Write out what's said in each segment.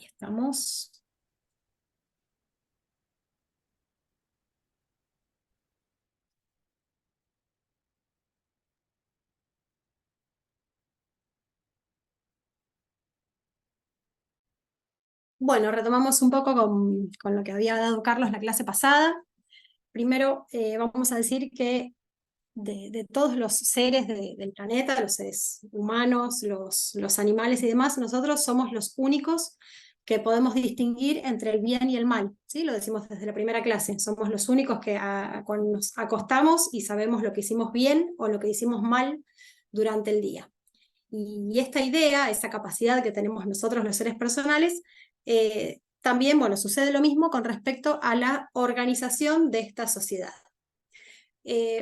Ahí estamos. Bueno, retomamos un poco con lo que había dado Carlos la clase pasada. Primero, vamos a decir que de todos los seres del planeta, los seres humanos, los animales y demás, nosotros somos los únicos que podemos distinguir entre el bien y el mal, ¿sí? Lo decimos desde la primera clase, somos los únicos que cuando nos acostamos y sabemos lo que hicimos bien o lo que hicimos mal durante el día. Y esta idea, esa capacidad que tenemos nosotros los seres personales, también, bueno, sucede lo mismo con respecto a la organización de esta sociedad.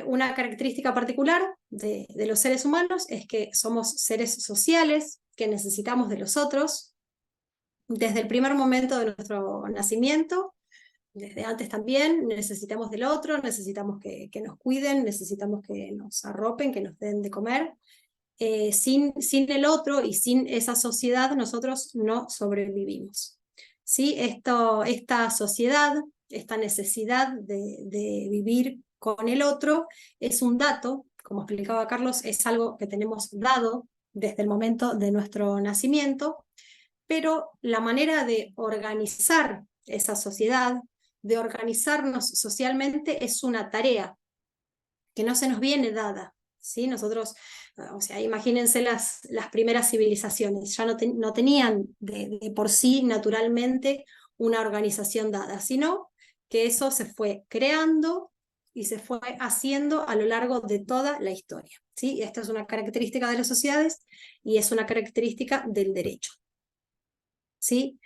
Una característica particular de los seres humanos es que somos seres sociales, que necesitamos de los otros. Desde el primer momento de nuestro nacimiento, desde antes también, necesitamos del otro, necesitamos que nos cuiden, necesitamos que nos arropen, que nos den de comer. Sin el otro y sin esa sociedad nosotros no sobrevivimos. ¿Sí? Esta sociedad, esta necesidad de vivir con el otro es un dato, como explicaba Carlos, es algo que tenemos dado desde el momento de nuestro nacimiento, pero la manera de organizar esa sociedad, de organizarnos socialmente, es una tarea que no se nos viene dada. ¿Sí? Nosotros, o sea, imagínense las primeras civilizaciones, ya no tenían de por sí naturalmente una organización dada, sino que eso se fue creando y se fue haciendo a lo largo de toda la historia. ¿Sí? Esta es una característica de las sociedades y es una característica del derecho. ¿Sí?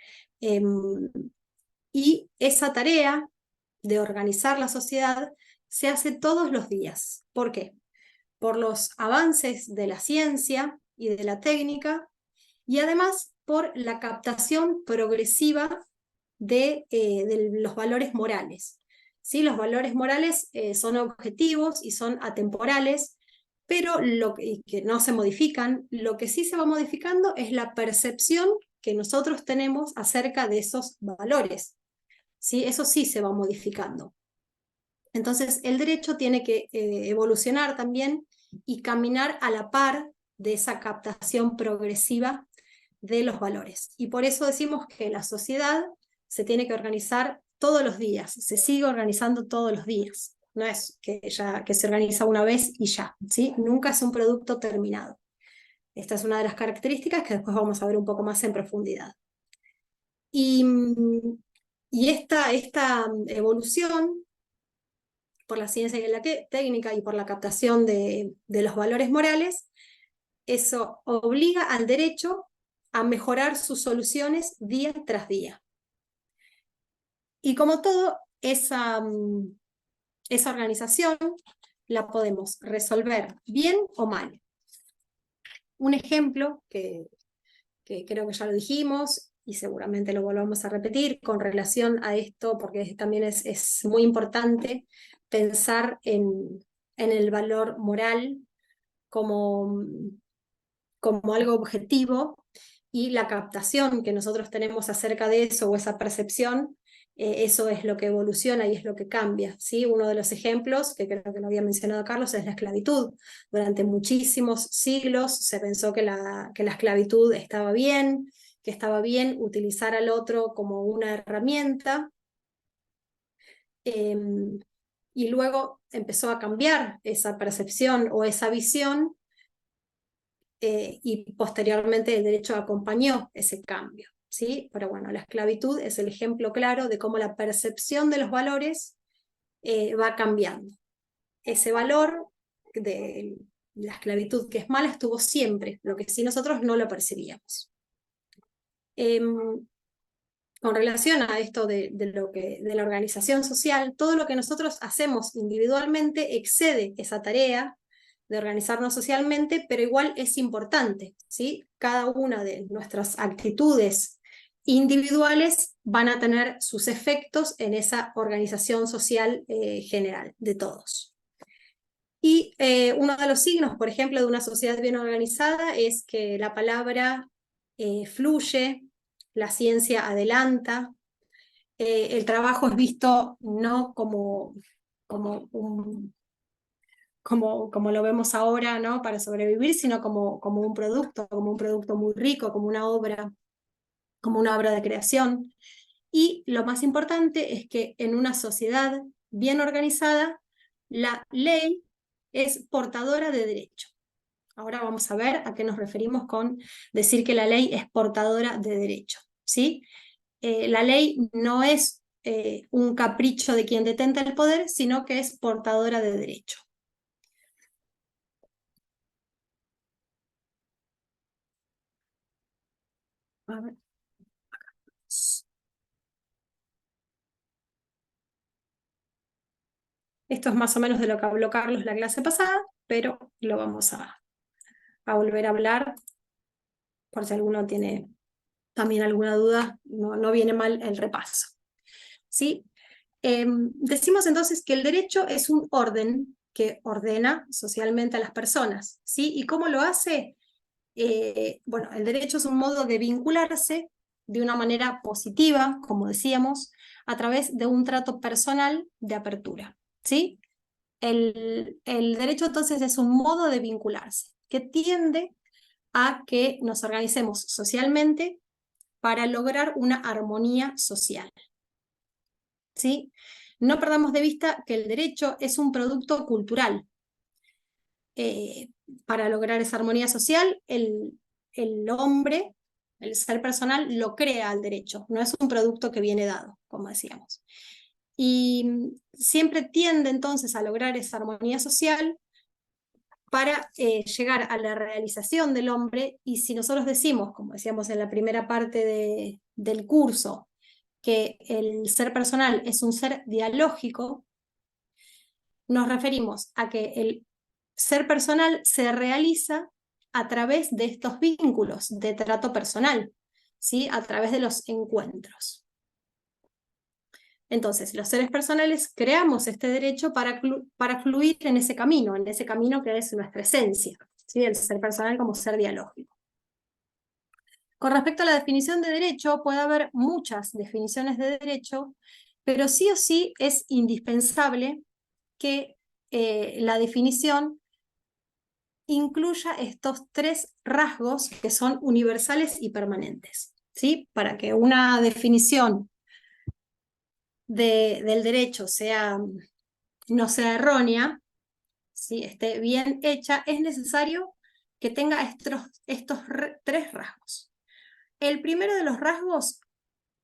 Y esa tarea de organizar la sociedad se hace todos los días. ¿Por qué? Por los avances de la ciencia y de la técnica, y además por la captación progresiva de los valores morales. ¿Sí? Los valores morales son objetivos y son atemporales, pero que no se modifican. Lo que sí se va modificando es la percepción que nosotros tenemos acerca de esos valores. ¿Sí? Eso sí se va modificando. Entonces, el derecho tiene que evolucionar también y caminar a la par de esa captación progresiva de los valores. Y por eso decimos que la sociedad se tiene que organizar todos los días, se sigue organizando todos los días. No es que se organiza una vez y ya, ¿sí? Nunca es un producto terminado. Esta es una de las características que después vamos a ver un poco más en profundidad. Y, y esta evolución por la ciencia y la técnica y por la captación de los valores morales, eso obliga al derecho a mejorar sus soluciones día tras día. Y como todo, esa organización la podemos resolver bien o mal. Un ejemplo que creo que ya lo dijimos y seguramente lo volvamos a repetir con relación a esto, porque también es muy importante pensar en el valor moral como algo objetivo, y la captación que nosotros tenemos acerca de eso o esa percepción, eso es lo que evoluciona y es lo que cambia. ¿Sí? Uno de los ejemplos, que creo que lo había mencionado Carlos, es la esclavitud. Durante muchísimos siglos se pensó que la esclavitud estaba bien, que estaba bien utilizar al otro como una herramienta, y luego empezó a cambiar esa percepción o esa visión, y posteriormente el derecho acompañó ese cambio. ¿Sí? Pero bueno, la esclavitud es el ejemplo claro de cómo la percepción de los valores va cambiando. Ese valor de la esclavitud que es mala estuvo siempre, lo que sí nosotros no lo percibíamos. Con relación a esto de la organización social, todo lo que nosotros hacemos individualmente excede esa tarea de organizarnos socialmente, pero igual es importante, ¿sí? Cada una de nuestras actitudes individuales van a tener sus efectos en esa organización social general de todos. Y uno de los signos, por ejemplo, de una sociedad bien organizada es que la palabra fluye, la ciencia adelanta, el trabajo es visto no como como lo vemos ahora, ¿no? Para sobrevivir, sino como un producto muy rico, como una obra de creación. Y lo más importante es que en una sociedad bien organizada, la ley es portadora de derecho. Ahora vamos a ver a qué nos referimos con decir que la ley es portadora de derecho, ¿sí? La ley no es un capricho de quien detenta el poder, sino que es portadora de derecho. A ver. Esto es más o menos de lo que habló Carlos la clase pasada, pero lo vamos a volver a hablar por si alguno tiene también alguna duda, no viene mal el repaso. ¿Sí? Decimos entonces que el derecho es un orden que ordena socialmente a las personas. ¿Sí? ¿Y cómo lo hace? Bueno, el derecho es un modo de vincularse de una manera positiva, como decíamos, a través de un trato personal de apertura. ¿Sí? El derecho entonces es un modo de vincularse que tiende a que nos organicemos socialmente para lograr una armonía social. ¿Sí? No perdamos de vista que el derecho es un producto cultural. Para lograr esa armonía social, el hombre, el ser personal, lo crea al derecho, no es un producto que viene dado, como decíamos. Y siempre tiende entonces a lograr esa armonía social para llegar a la realización del hombre, y si nosotros decimos, como decíamos en la primera parte del curso, que el ser personal es un ser dialógico, nos referimos a que el ser personal se realiza a través de estos vínculos de trato personal, ¿sí? A través de los encuentros. Entonces, los seres personales creamos este derecho para fluir en ese camino que es nuestra esencia, ¿sí? El ser personal como ser dialógico. Con respecto a la definición de derecho, puede haber muchas definiciones de derecho, pero sí o sí es indispensable que la definición incluya estos tres rasgos que son universales y permanentes, ¿sí? Para que una definición del derecho no sea errónea, ¿sí? Esté bien hecha, es necesario que tenga estos tres rasgos. El primero de los rasgos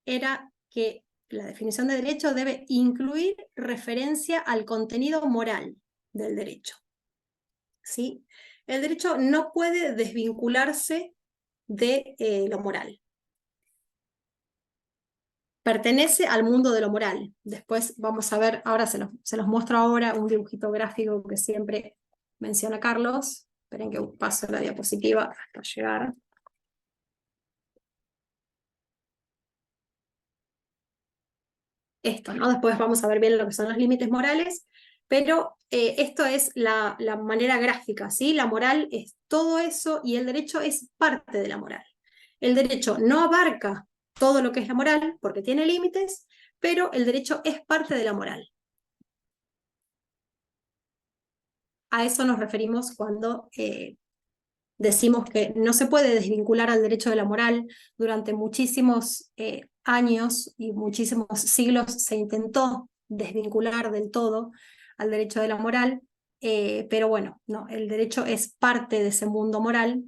era que la definición de derecho debe incluir referencia al contenido moral del derecho. ¿Sí? El derecho no puede desvincularse de lo moral. Pertenece al mundo de lo moral. Después vamos a ver, ahora se los muestro ahora un dibujito gráfico que siempre menciona Carlos. Esperen que paso la diapositiva hasta llegar. Esto, ¿no? Después vamos a ver bien lo que son los límites morales, pero esto es la manera gráfica, ¿sí? La moral es todo eso y el derecho es parte de la moral. El derecho no abarca todo lo que es la moral porque tiene límites, pero el derecho es parte de la moral. A eso nos referimos cuando decimos que no se puede desvincular al derecho de la moral. Durante muchísimos años y muchísimos siglos se intentó desvincular del todo al derecho de la moral, pero bueno, no, el derecho es parte de ese mundo moral,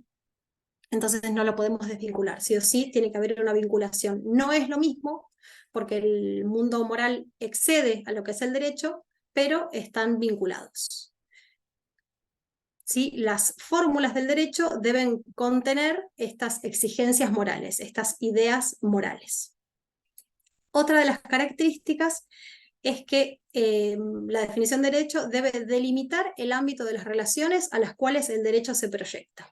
entonces no lo podemos desvincular. Sí o sí tiene que haber una vinculación. No es lo mismo porque el mundo moral excede a lo que es el derecho, pero están vinculados. ¿Sí? Las fórmulas del derecho deben contener estas exigencias morales, estas ideas morales. Otra de las características es que la definición de derecho debe delimitar el ámbito de las relaciones a las cuales el derecho se proyecta.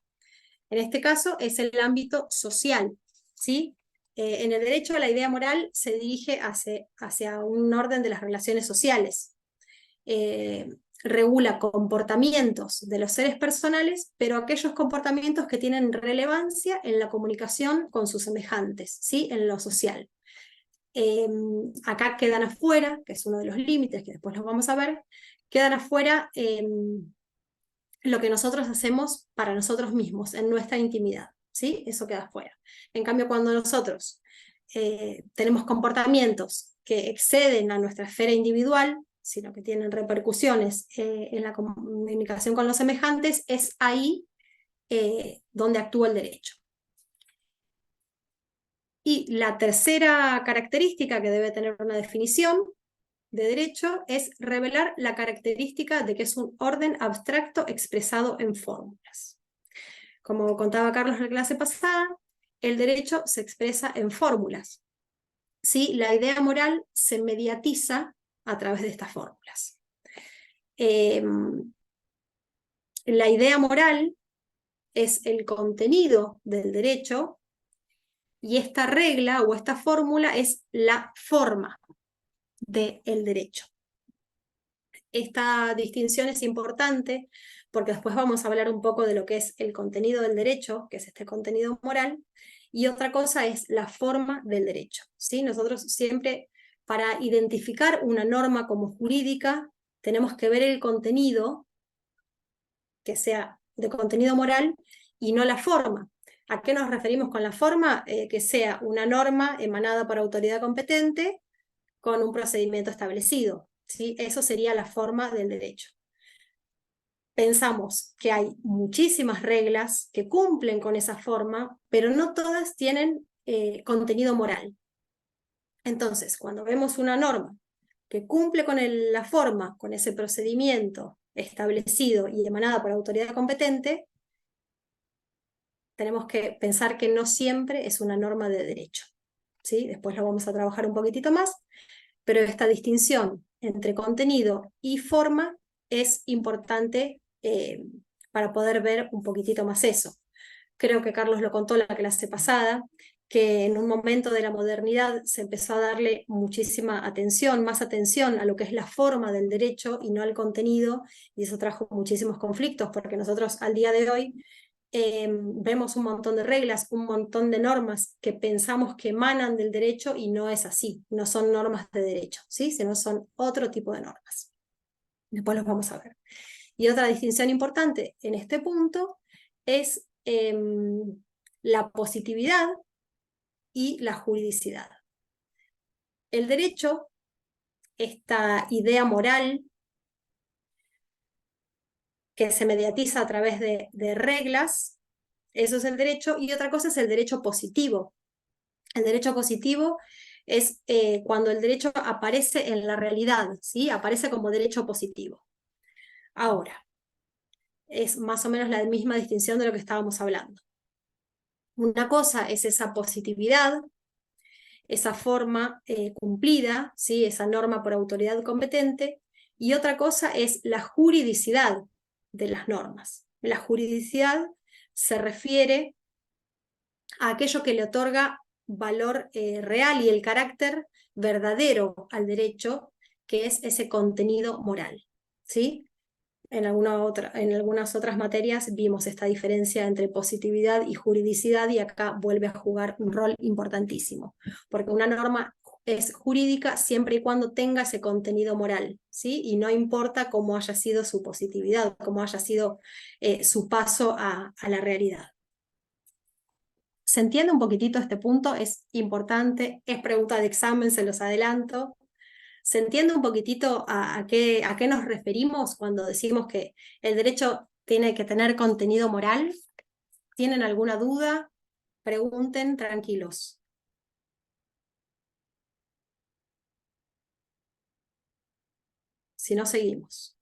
En este caso es el ámbito social, ¿sí? En el derecho la idea moral se dirige hacia un orden de las relaciones sociales. regula comportamientos de los seres personales, pero aquellos comportamientos que tienen relevancia en la comunicación con sus semejantes, ¿sí? En lo social. Acá quedan afuera, que es uno de los límites que después los vamos a ver, quedan afuera lo que nosotros hacemos para nosotros mismos, en nuestra intimidad, ¿sí? Eso queda afuera. En cambio, cuando nosotros tenemos comportamientos que exceden a nuestra esfera individual, sino que tienen repercusiones en la comunicación con los semejantes, es ahí donde actúa el derecho. Y la tercera característica que debe tener una definición de derecho es revelar la característica de que es un orden abstracto expresado en fórmulas. Como contaba Carlos en la clase pasada, el derecho se expresa en fórmulas. ¿Sí? La idea moral se mediatiza a través de estas fórmulas. La idea moral es el contenido del derecho y esta regla o esta fórmula es la forma del derecho. Esta distinción es importante porque después vamos a hablar un poco de lo que es el contenido del derecho, que es este contenido moral, y otra cosa es la forma del derecho, ¿sí? Nosotros siempre, para identificar una norma como jurídica, tenemos que ver el contenido, que sea de contenido moral, y no la forma. ¿A qué nos referimos con la forma? Que sea una norma emanada por autoridad competente con un procedimiento establecido, ¿sí? Eso sería la forma del derecho. Pensamos que hay muchísimas reglas que cumplen con esa forma, pero no todas tienen contenido moral. Entonces, cuando vemos una norma que cumple con la forma, con ese procedimiento establecido y emanada por autoridad competente, tenemos que pensar que no siempre es una norma de derecho, ¿sí? Después lo vamos a trabajar un poquitito más, pero esta distinción entre contenido y forma es importante para poder ver un poquitito más eso. Creo que Carlos lo contó la clase pasada, que en un momento de la modernidad se empezó a darle muchísima atención, más atención a lo que es la forma del derecho y no al contenido, y eso trajo muchísimos conflictos, porque nosotros al día de hoy vemos un montón de reglas, un montón de normas que pensamos que emanan del derecho y no es así, no son normas de derecho, ¿sí? Sino son otro tipo de normas. Después los vamos a ver. Y otra distinción importante en este punto es la positividad y la juridicidad. El derecho, esta idea moral que se mediatiza a través de reglas, eso es el derecho, y otra cosa es el derecho positivo. El derecho positivo es cuando el derecho aparece en la realidad, ¿sí? Aparece como derecho positivo. Ahora, es más o menos la misma distinción de lo que estábamos hablando. Una cosa es esa positividad, esa forma cumplida, ¿sí? Esa norma por autoridad competente, y otra cosa es la juridicidad de las normas. La juridicidad se refiere a aquello que le otorga valor real y el carácter verdadero al derecho, que es ese contenido moral, ¿sí? En algunas otras materias vimos esta diferencia entre positividad y juridicidad, y acá vuelve a jugar un rol importantísimo, porque una norma es jurídica siempre y cuando tenga ese contenido moral, ¿sí? Y no importa cómo haya sido su positividad, cómo haya sido su paso a la realidad. ¿Se entiende un poquitito este punto? Es importante, es pregunta de examen, se los adelanto. ¿Se entiende un poquitito a qué nos referimos cuando decimos que el derecho tiene que tener contenido moral? ¿Tienen alguna duda? Pregunten tranquilos. Si no, seguimos.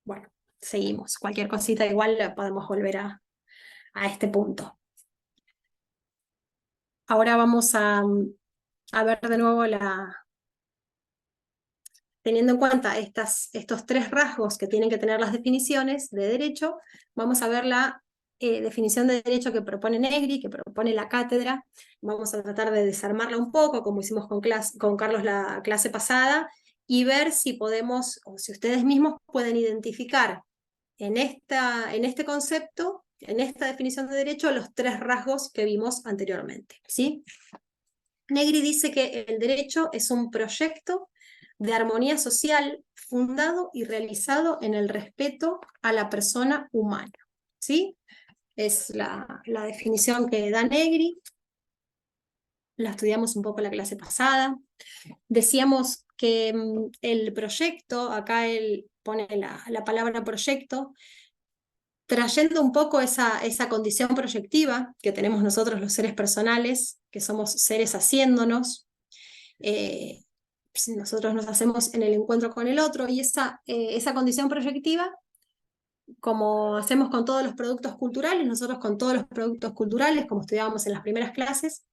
Bueno, seguimos. Cualquier cosita igual podemos volver a este punto. Ahora vamos a ver de nuevo teniendo en cuenta estos tres rasgos que tienen que tener las definiciones de derecho, vamos a ver la definición de derecho que propone Negri, que propone la cátedra. Vamos a tratar de desarmarla un poco, como hicimos con Carlos la clase pasada, y ver si podemos, o si ustedes mismos pueden identificar en este concepto, en esta definición de derecho, los 3 rasgos que vimos anteriormente, ¿sí? Negri dice que el derecho es un proyecto de armonía social fundado y realizado en el respeto a la persona humana, ¿sí? Es la definición que da Negri, la estudiamos un poco la clase pasada. Decíamos que el proyecto, acá él pone la palabra proyecto, trayendo un poco esa condición proyectiva que tenemos nosotros los seres personales, que somos seres haciéndonos, nosotros nos hacemos en el encuentro con el otro, y esa condición proyectiva, como hacemos con todos los productos culturales, nosotros con todos los productos culturales, como estudiábamos en las primeras clases,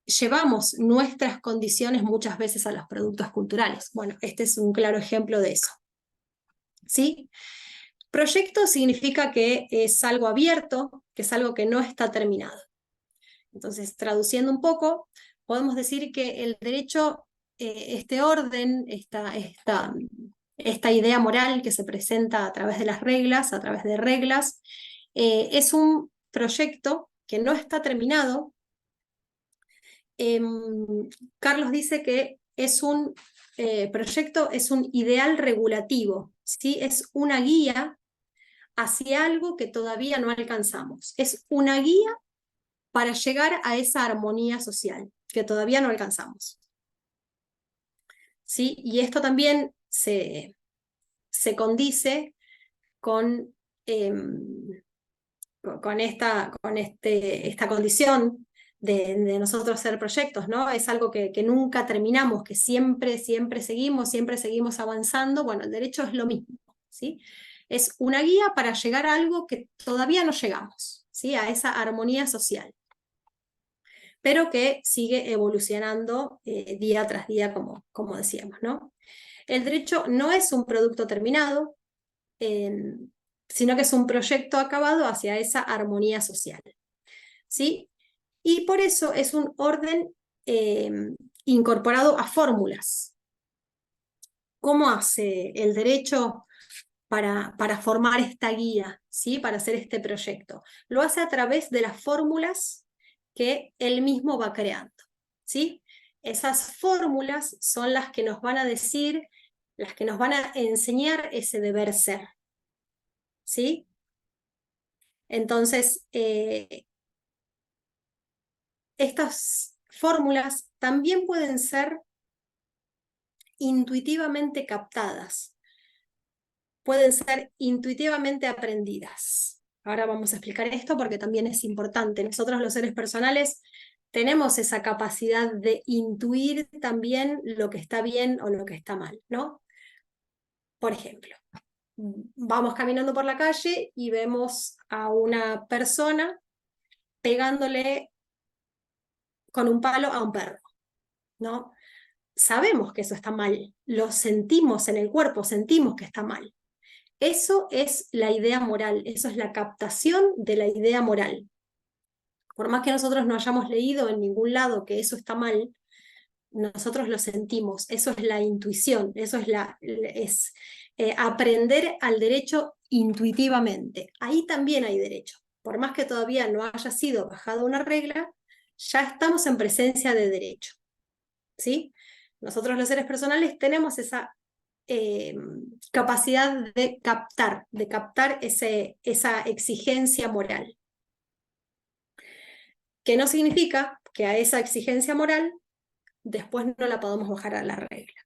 llevamos nuestras condiciones muchas veces a los productos culturales. Bueno, este es un claro ejemplo de eso. ¿Sí? Proyecto significa que es algo abierto, que es algo que no está terminado. Entonces, traduciendo un poco, podemos decir que el derecho, este orden, esta idea moral que se presenta a través de las reglas, a través de reglas, es un proyecto que no está terminado. Carlos dice que es un proyecto, es un ideal regulativo, ¿sí? Es una guía hacia algo que todavía no alcanzamos. Es una guía para llegar a esa armonía social que todavía no alcanzamos. ¿Sí? Y esto también se condice con, esta condición de nosotros hacer proyectos, ¿no? Es algo que nunca terminamos, que siempre seguimos avanzando. Bueno, el derecho es lo mismo, ¿sí? Es una guía para llegar a algo que todavía no llegamos, ¿sí? A esa armonía social, pero que sigue evolucionando día tras día, como decíamos, ¿no? El derecho no es un producto terminado, sino que es un proyecto acabado hacia esa armonía social, ¿sí? Y por eso es un orden incorporado a fórmulas. ¿Cómo hace el derecho para formar esta guía, ¿sí? Para hacer este proyecto? Lo hace a través de las fórmulas que él mismo va creando, ¿sí? Esas fórmulas son las que nos van a decir, las que nos van a enseñar ese deber ser, ¿sí? Entonces, estas fórmulas también pueden ser intuitivamente captadas, pueden ser intuitivamente aprendidas. Ahora vamos a explicar esto porque también es importante. Nosotros los seres personales tenemos esa capacidad de intuir también lo que está bien o lo que está mal, ¿no? Por ejemplo, vamos caminando por la calle y vemos a una persona pegándole con un palo a un perro, ¿no? Sabemos que eso está mal, lo sentimos en el cuerpo, sentimos que está mal. Eso es la idea moral, eso es la captación de la idea moral. Por más que nosotros no hayamos leído en ningún lado que eso está mal, nosotros lo sentimos, eso es la intuición, eso es aprender al derecho intuitivamente. Ahí también hay derecho. Por más que todavía no haya sido bajada una regla, ya estamos en presencia de derecho, ¿sí? Nosotros los seres personales tenemos esa capacidad de captar esa exigencia moral, que no significa que a esa exigencia moral después no la podamos bajar a la regla.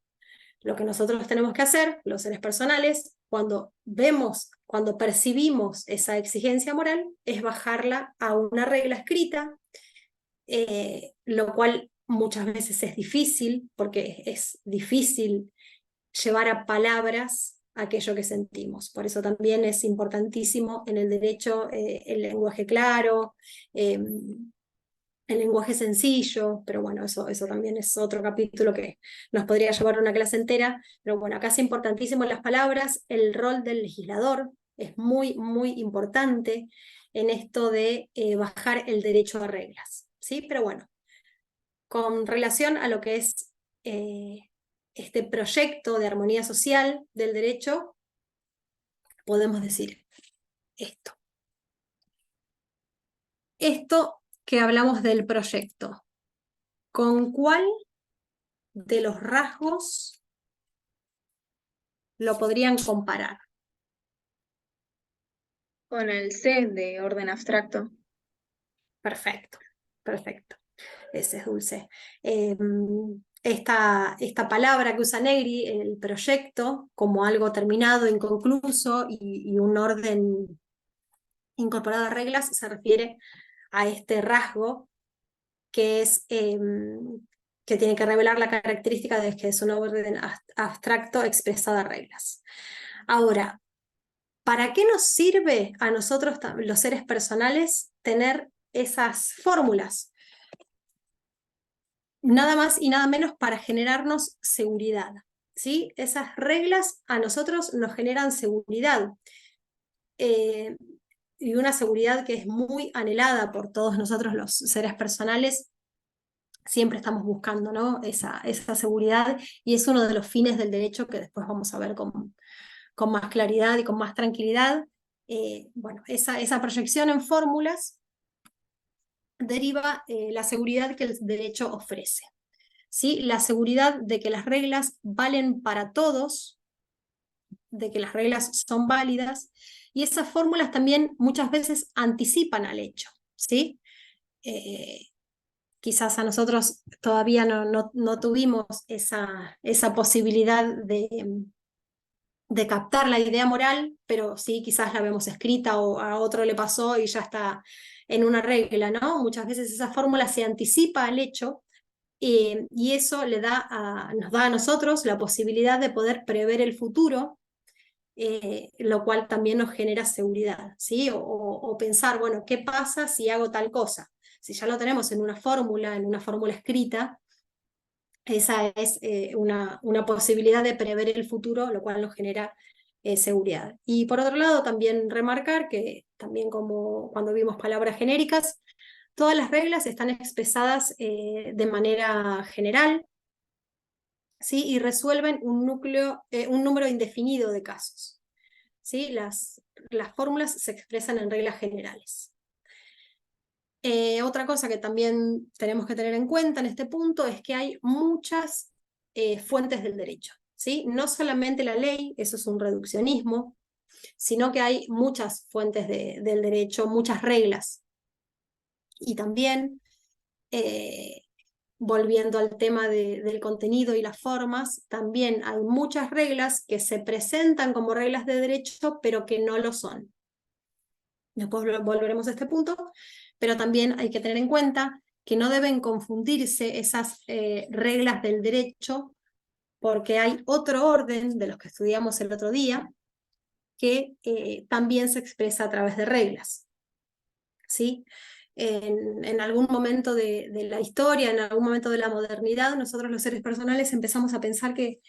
Lo que nosotros tenemos que hacer, los seres personales, cuando percibimos esa exigencia moral, es bajarla a una regla escrita, lo cual muchas veces es difícil, porque es difícil llevar a palabras aquello que sentimos. Por eso también es importantísimo en el derecho el lenguaje claro, el lenguaje sencillo, pero bueno, eso también es otro capítulo que nos podría llevar una clase entera, pero bueno, acá es importantísimo las palabras, el rol del legislador es muy, muy importante en esto de bajar el derecho a reglas, ¿sí? Pero bueno, con relación a lo que es este proyecto de armonía social del derecho, podemos decir esto. Esto que hablamos del proyecto, ¿con cuál de los rasgos lo podrían comparar? Con el C de orden abstracto. Perfecto, perfecto. Ese es Dulce. Esta palabra que usa Negri, el proyecto, como algo terminado, inconcluso y un orden incorporado a reglas, se refiere a este rasgo que es que tiene que revelar la característica de que es un orden abstracto expresado a reglas. Ahora, ¿para qué nos sirve a nosotros, los seres personales, tener esas fórmulas? Nada más y nada menos para generarnos seguridad, ¿sí? Esas reglas a nosotros nos generan seguridad, y una seguridad que es muy anhelada por todos nosotros los seres personales. Siempre estamos buscando, ¿no? esa seguridad, y es uno de los fines del derecho que después vamos a ver con más claridad y con más tranquilidad. Bueno, esa proyección en fórmulas deriva la seguridad que el derecho ofrece, ¿sí? La seguridad de que las reglas valen para todos, de que las reglas son válidas, y esas fórmulas también muchas veces anticipan al hecho, ¿sí? Quizás a nosotros todavía no tuvimos esa posibilidad de captar la idea moral, pero sí, quizás la vemos escrita o a otro le pasó y ya está en una regla, ¿no? Muchas veces esa fórmula se anticipa al hecho, y eso nos da a nosotros la posibilidad de poder prever el futuro, lo cual también nos genera seguridad, ¿sí? O pensar, bueno, ¿qué pasa si hago tal cosa? Si ya lo tenemos en una fórmula escrita, esa es una posibilidad de prever el futuro, lo cual nos genera seguridad. Y por otro lado, también remarcar que, también como cuando vimos palabras genéricas, todas las reglas están expresadas de manera general, ¿sí? Y resuelven un número indefinido de casos, ¿sí? Las fórmulas se expresan en reglas generales. Otra cosa que también tenemos que tener en cuenta en este punto es que hay muchas fuentes del derecho, ¿sí? No solamente la ley, eso es un reduccionismo, sino que hay muchas fuentes del derecho, muchas reglas. Y también, volviendo al tema del contenido y las formas, también hay muchas reglas que se presentan como reglas de derecho, pero que no lo son. Después volveremos a este punto, pero también hay que tener en cuenta que no deben confundirse esas reglas del derecho, porque hay otro orden de los que estudiamos el otro día que también se expresa a través de reglas, ¿sí? En algún momento de la historia, en algún momento de la modernidad, nosotros los seres personales empezamos a pensar que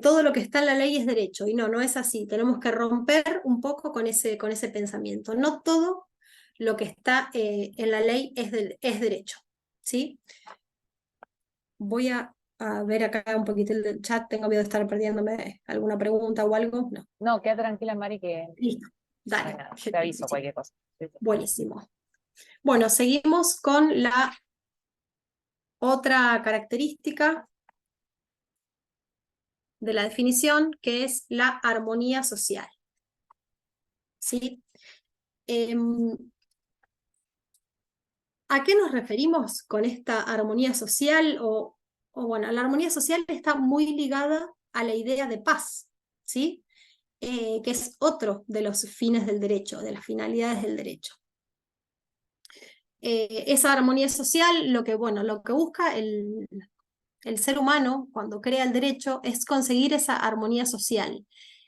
todo lo que está en la ley es derecho, y no es así. Tenemos que romper un poco con ese pensamiento. No todo lo que está en la ley es derecho, ¿sí? Voy a ver acá un poquito el chat, tengo miedo de estar perdiéndome alguna pregunta o algo. No, No, queda tranquila, Mari, que listo, dale. bueno, te aviso cualquier cosa. Buenísimo. Bueno, seguimos con la otra característica de la definición, que es la armonía social, ¿sí? ¿A qué nos referimos con esta armonía social? Bueno, la armonía social está muy ligada a la idea de paz, ¿sí? Que es otro de los fines del derecho, de las finalidades del derecho. Esa armonía social, lo que busca el ser humano cuando crea el derecho es conseguir esa armonía social,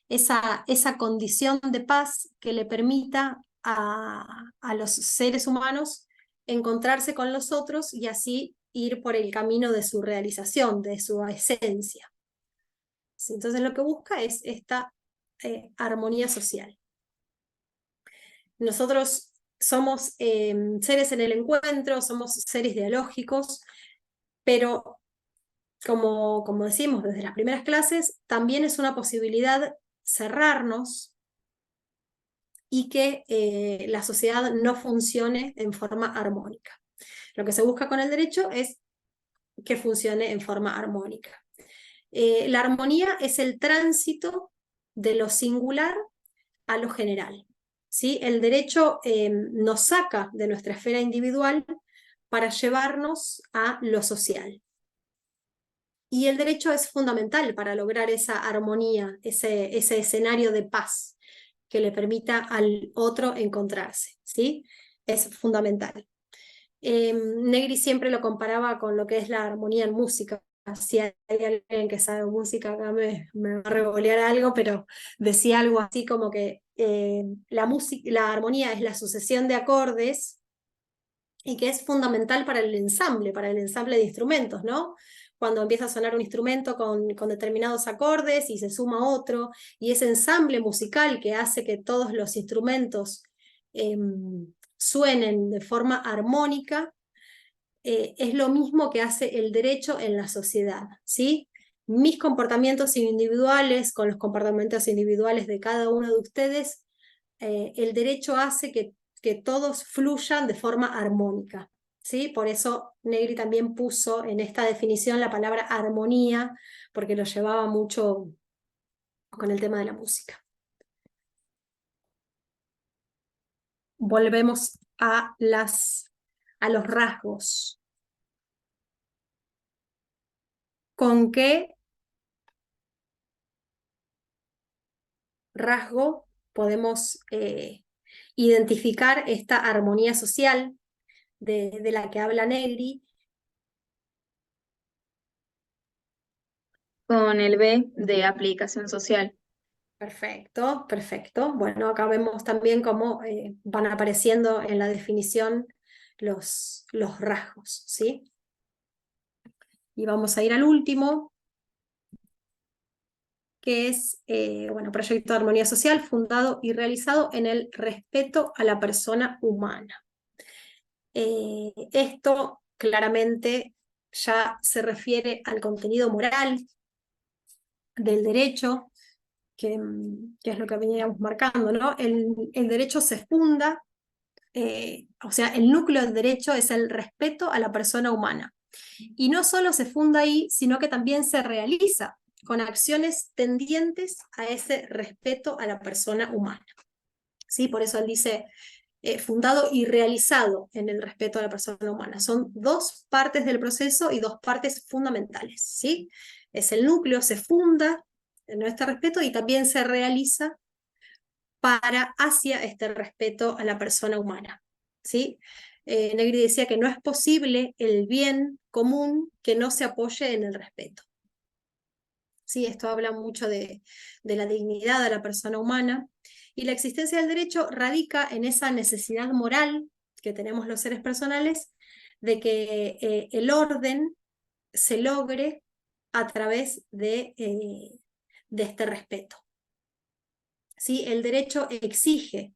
esa condición de paz que le permita a los seres humanos encontrarse con los otros y así ir por el camino de su realización, de su esencia. ¿Sí? Entonces lo que busca es esta armonía social. Nosotros somos seres en el encuentro, somos seres dialógicos, pero como decimos desde las primeras clases, también es una posibilidad cerrarnos y que la sociedad no funcione en forma armónica. Lo que se busca con el derecho es que funcione en forma armónica. La armonía es el tránsito de lo singular a lo general, ¿sí? El derecho nos saca de nuestra esfera individual para llevarnos a lo social. Y el derecho es fundamental para lograr esa armonía, ese escenario de paz que le permita al otro encontrarse, ¿sí? Es fundamental. Negri siempre lo comparaba con lo que es la armonía en música. Si hay alguien que sabe música, acá me va a revolear algo, pero decía algo así como que la armonía es la sucesión de acordes y que es fundamental para el ensamble de instrumentos, ¿no? Cuando empieza a sonar un instrumento con determinados acordes y se suma otro, y ese ensamble musical que hace que todos los instrumentos suenen de forma armónica, es lo mismo que hace el derecho en la sociedad, ¿sí? Mis comportamientos individuales con los comportamientos individuales de cada uno de ustedes, el derecho hace que todos fluyan de forma armónica, ¿sí? Por eso Negri también puso en esta definición la palabra armonía, porque lo llevaba mucho con el tema de la música. Volvemos a los rasgos. ¿Con qué rasgo podemos identificar esta armonía social de la que habla Negri? Con el B de aplicación social. Perfecto, perfecto. Bueno, acá vemos también cómo van apareciendo en la definición los rasgos, ¿sí? Y vamos a ir al último, que es, bueno, proyecto de armonía social fundado y realizado en el respeto a la persona humana. Esto claramente ya se refiere al contenido moral del derecho, que es lo que veníamos marcando, ¿no? El derecho se funda, o sea, el núcleo del derecho es el respeto a la persona humana. Y no solo se funda ahí, sino que también se realiza con acciones tendientes a ese respeto a la persona humana. ¿Sí? Por eso él dice fundado y realizado en el respeto a la persona humana. Son dos partes del proceso y dos partes fundamentales, ¿sí? Es el núcleo, se funda en nuestro respeto y también se realiza hacia este respeto a la persona humana, ¿sí? Negri decía que no es posible el bien común que no se apoye en el respeto. Sí, esto habla mucho de la dignidad de la persona humana, y la existencia del derecho radica en esa necesidad moral que tenemos los seres personales de que el orden se logre a través de este respeto. ¿Sí? El derecho exige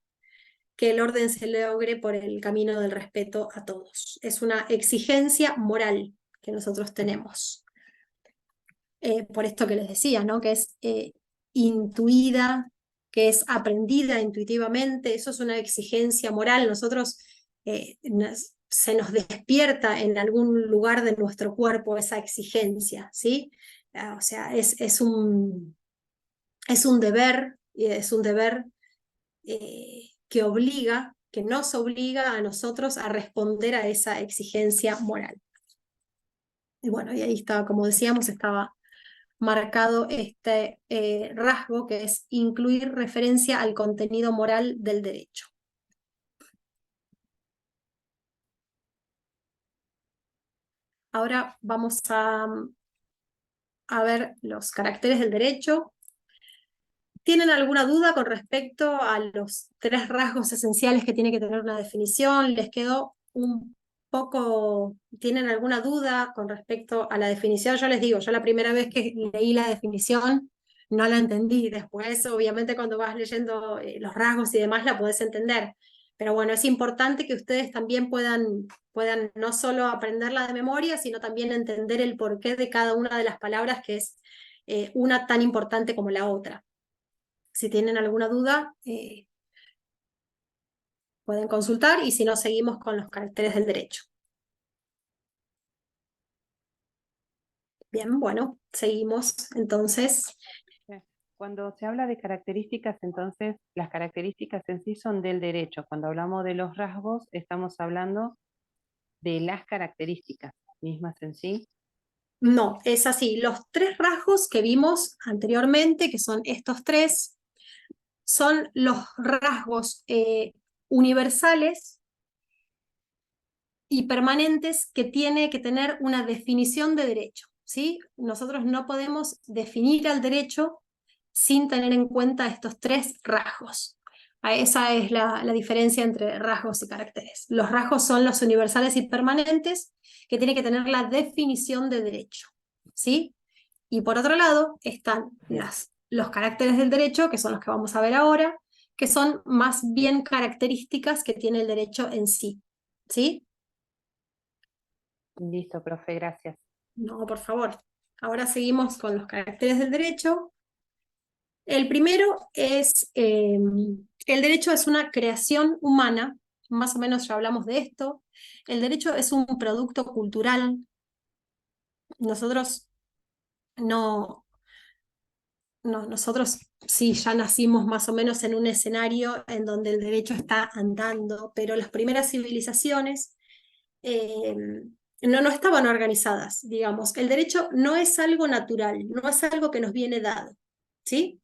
que el orden se logre por el camino del respeto a todos. Es una exigencia moral que nosotros tenemos. Por esto que les decía, ¿no? Que es intuida, que es aprendida intuitivamente, eso es una exigencia moral. Nosotros se nos despierta en algún lugar de nuestro cuerpo esa exigencia, ¿sí? O sea, es un deber, y es un deber que nos obliga a nosotros a responder a esa exigencia moral. Y bueno, y ahí estaba, como decíamos, estaba marcado este rasgo, que es incluir referencia al contenido moral del derecho. Ahora vamos a ver los caracteres del derecho. ¿Tienen alguna duda con respecto a los 3 rasgos esenciales que tiene que tener una definición? ¿Les quedó un poco, tienen alguna duda con respecto a la definición? Yo les digo, yo la primera vez que leí la definición no la entendí. Después, obviamente, cuando vas leyendo los rasgos y demás, la podés entender. Pero bueno, es importante que ustedes también puedan no solo aprenderla de memoria, sino también entender el porqué de cada una de las palabras, que es una tan importante como la otra. Si tienen alguna duda, pueden consultar, y si no, seguimos con los caracteres del derecho. Bien, bueno, seguimos entonces. Cuando se habla de características, entonces las características en sí son del derecho. Cuando hablamos de los rasgos, estamos hablando de las características mismas en sí. No, es así. Los 3 rasgos que vimos anteriormente, que son estos 3, son los rasgos universales y permanentes que tiene que tener una definición de derecho, ¿sí? Nosotros no podemos definir al derecho sin tener en cuenta estos 3 rasgos. Esa es la diferencia entre rasgos y caracteres. Los rasgos son los universales y permanentes que tienen que tener la definición de derecho, ¿sí? Y por otro lado están los caracteres del derecho, que son los que vamos a ver ahora, que son más bien características que tiene el derecho en sí, ¿sí? Listo, profe, gracias. No, por favor. Ahora seguimos con los caracteres del derecho. El primero es, el derecho es una creación humana, más o menos ya hablamos de esto. El derecho es un producto cultural. Nosotros nosotros sí ya nacimos más o menos en un escenario en donde el derecho está andando, pero las primeras civilizaciones no estaban organizadas, digamos. El derecho no es algo natural, no es algo que nos viene dado, ¿sí?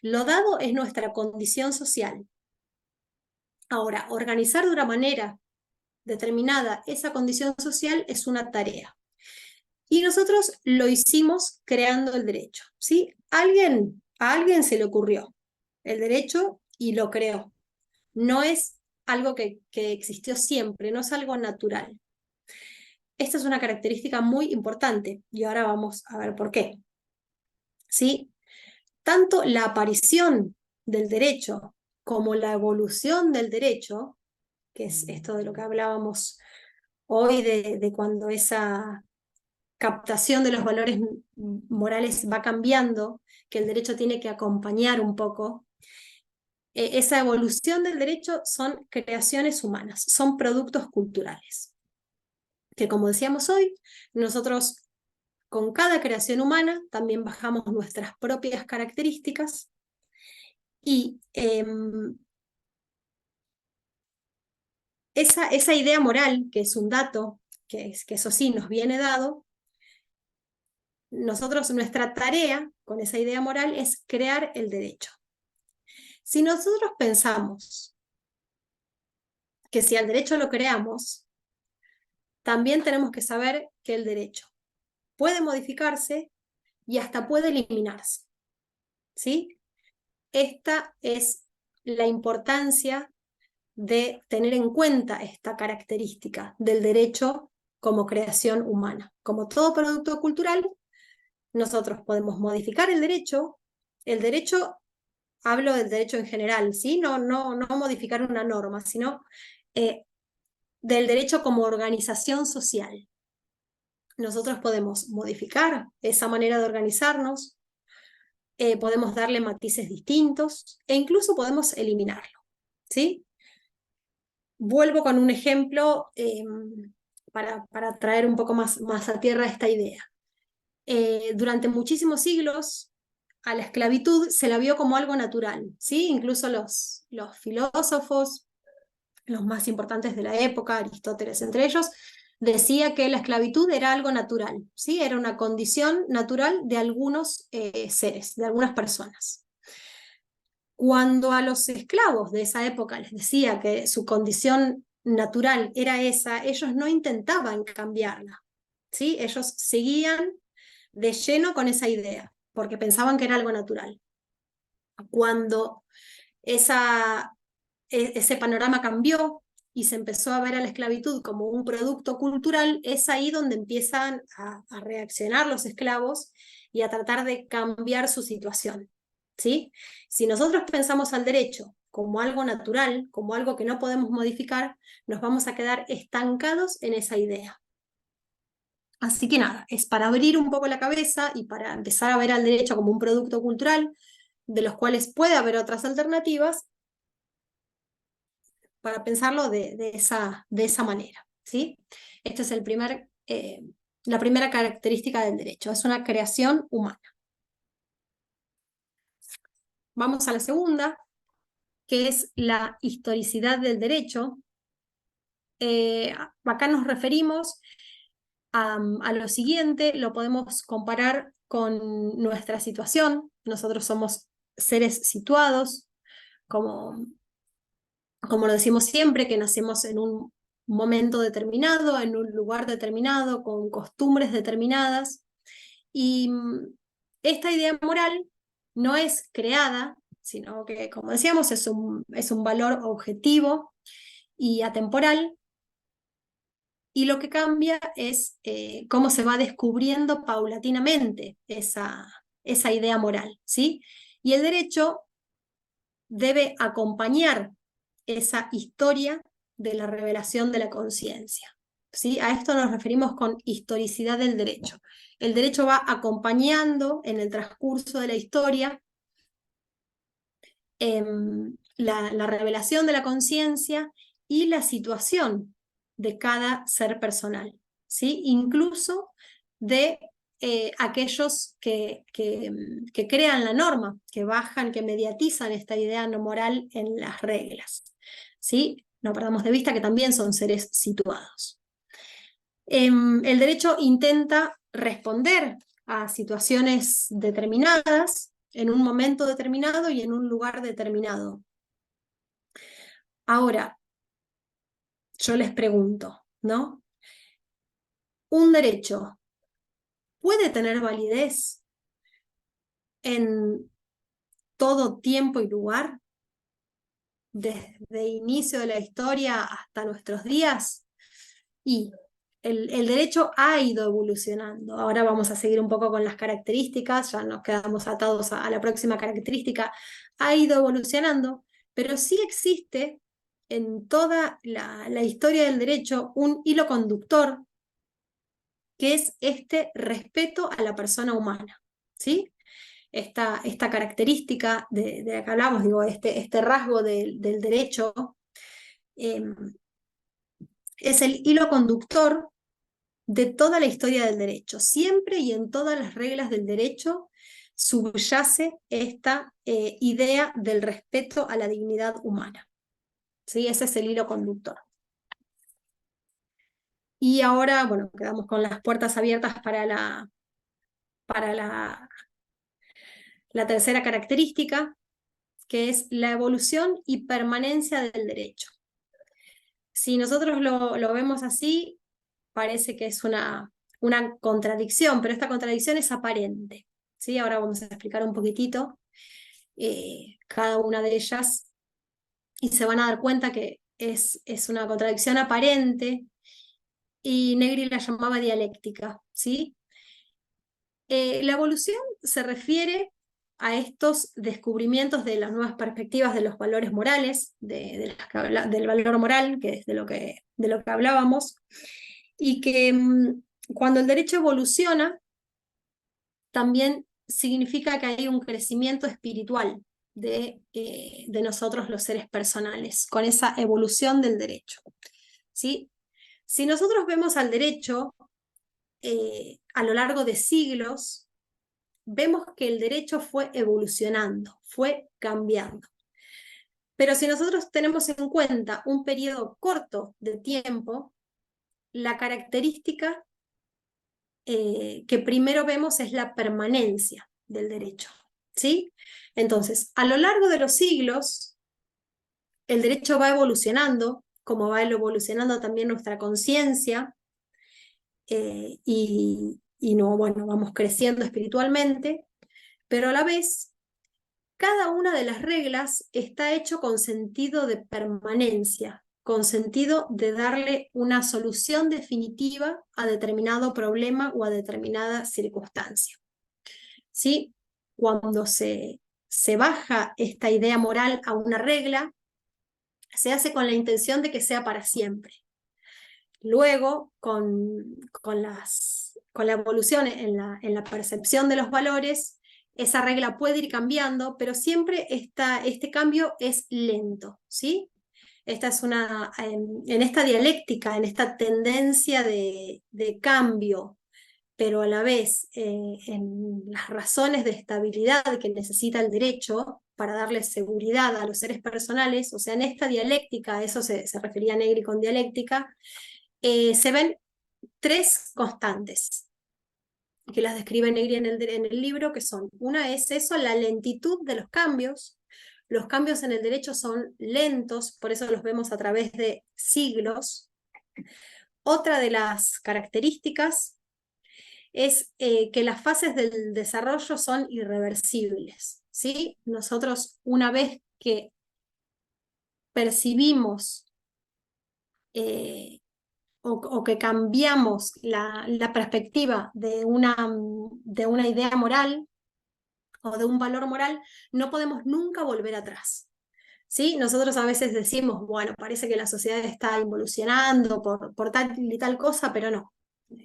Lo dado es nuestra condición social. Ahora, organizar de una manera determinada esa condición social es una tarea. Y nosotros lo hicimos creando el derecho, ¿sí? A alguien se le ocurrió el derecho y lo creó. No es algo que existió siempre, no es algo natural. Esta es una característica muy importante y ahora vamos a ver por qué. ¿Sí? Tanto la aparición del derecho como la evolución del derecho, que es esto de lo que hablábamos hoy, de cuando esa captación de los valores morales va cambiando, que el derecho tiene que acompañar un poco. Esa evolución del derecho son creaciones humanas, son productos culturales, que como decíamos hoy, nosotros con cada creación humana también bajamos nuestras propias características y esa idea moral, que es un dato, que eso sí nos viene dado, nosotros, nuestra tarea con esa idea moral es crear el derecho. Si nosotros pensamos que si al derecho lo creamos, también tenemos que saber que el derecho puede modificarse y hasta puede eliminarse, ¿sí? Esta es la importancia de tener en cuenta esta característica del derecho como creación humana. Como todo producto cultural, nosotros podemos modificar el derecho, hablo del derecho en general, ¿sí? No modificar una norma, sino del derecho como organización social. Nosotros podemos modificar esa manera de organizarnos, podemos darle matices distintos e incluso podemos eliminarlo, ¿sí? Vuelvo con un ejemplo para traer un poco más a tierra esta idea. Durante muchísimos siglos a la esclavitud se la vio como algo natural, ¿sí? Incluso los filósofos, los más importantes de la época, Aristóteles entre ellos, decía que la esclavitud era algo natural, ¿sí? Era una condición natural de algunos seres, de algunas personas. Cuando a los esclavos de esa época les decía que su condición natural era esa, ellos no intentaban cambiarla, ¿sí? Ellos seguían de lleno con esa idea, porque pensaban que era algo natural. Cuando ese panorama cambió y se empezó a ver a la esclavitud como un producto cultural, es ahí donde empiezan a reaccionar los esclavos y a tratar de cambiar su situación, ¿sí? Si nosotros pensamos al derecho como algo natural, como algo que no podemos modificar, nos vamos a quedar estancados en esa idea. Así que nada, es para abrir un poco la cabeza y para empezar a ver al derecho como un producto cultural, de los cuales puede haber otras alternativas, para pensarlo de esa manera, ¿sí? Esta es la primera característica del derecho, es una creación humana. Vamos a la segunda, que es la historicidad del derecho. Acá nos referimos a lo siguiente, lo podemos comparar con nuestra situación. Nosotros somos seres situados, como lo decimos siempre, que nacemos en un momento determinado, en un lugar determinado, con costumbres determinadas. Y esta idea moral no es creada, sino que, como decíamos, es un valor objetivo y atemporal, y lo que cambia es cómo se va descubriendo paulatinamente esa idea moral, ¿sí? Y el derecho debe acompañar esa historia de la revelación de la conciencia, ¿sí? A esto nos referimos con historicidad del derecho. El derecho va acompañando en el transcurso de la historia la revelación de la conciencia y la situación de cada ser personal, ¿sí? Incluso de aquellos que crean la norma, que bajan, que mediatizan esta idea no moral en las reglas, ¿sí? No perdamos de vista que también son seres situados. El derecho intenta responder a situaciones determinadas, en un momento determinado y en un lugar determinado. Ahora, yo les pregunto, ¿no? ¿Un derecho puede tener validez en todo tiempo y lugar? Desde inicio de la historia hasta nuestros días. Y el derecho ha ido evolucionando. Ahora vamos a seguir un poco con las características, ya nos quedamos atados a la próxima característica. Ha ido evolucionando, pero sí existe en toda la historia del derecho un hilo conductor, que es este respeto a la persona humana, ¿sí? Esta característica de la que hablamos, digo, este rasgo del derecho, es el hilo conductor de toda la historia del derecho. Siempre y en todas las reglas del derecho subyace esta idea del respeto a la dignidad humana, ¿sí? Ese es el hilo conductor. Y ahora, bueno, quedamos con las puertas abiertas para la tercera característica, que es la evolución y permanencia del derecho. Si nosotros lo vemos así, parece que es una contradicción, pero esta contradicción es aparente, ¿sí? Ahora vamos a explicar un poquitito cada una de ellas y se van a dar cuenta que es una contradicción aparente, y Negri la llamaba dialéctica, ¿sí? La evolución se refiere a estos descubrimientos de las nuevas perspectivas de los valores morales, del valor moral, que es de lo que hablábamos, y que cuando el derecho evoluciona, también significa que hay un crecimiento espiritual de nosotros los seres personales, con esa evolución del derecho, ¿sí? Si nosotros vemos al derecho a lo largo de siglos, vemos que el derecho fue evolucionando, fue cambiando. Pero si nosotros tenemos en cuenta un periodo corto de tiempo, la característica que primero vemos es la permanencia del derecho, ¿sí? Entonces, a lo largo de los siglos, el derecho va evolucionando, como va evolucionando también nuestra conciencia, bueno, vamos creciendo espiritualmente, pero a la vez, cada una de las reglas está hecho con sentido de permanencia, con sentido de darle una solución definitiva a determinado problema o a determinada circunstancia, ¿sí? Cuando se se baja esta idea moral a una regla, se hace con la intención de que sea para siempre. Luego, con la evolución en la percepción de los valores, esa regla puede ir cambiando, pero siempre este cambio es lento, ¿sí? Esta es en esta dialéctica, en esta tendencia de cambio, pero a la vez en las razones de estabilidad que necesita el derecho para darle seguridad a los seres personales, o sea, en esta dialéctica, a eso se refería Negri con dialéctica, se ven tres constantes que las describe Negri en el libro, que son, una es eso, la lentitud de los cambios en el derecho son lentos, por eso los vemos a través de siglos. Otra de las características es que las fases del desarrollo son irreversibles, ¿sí? Nosotros, una vez que percibimos o que cambiamos la perspectiva de una idea moral o de un valor moral, no podemos nunca volver atrás. ¿Sí? Nosotros a veces decimos, bueno, parece que la sociedad está involucionando por tal y tal cosa, pero no.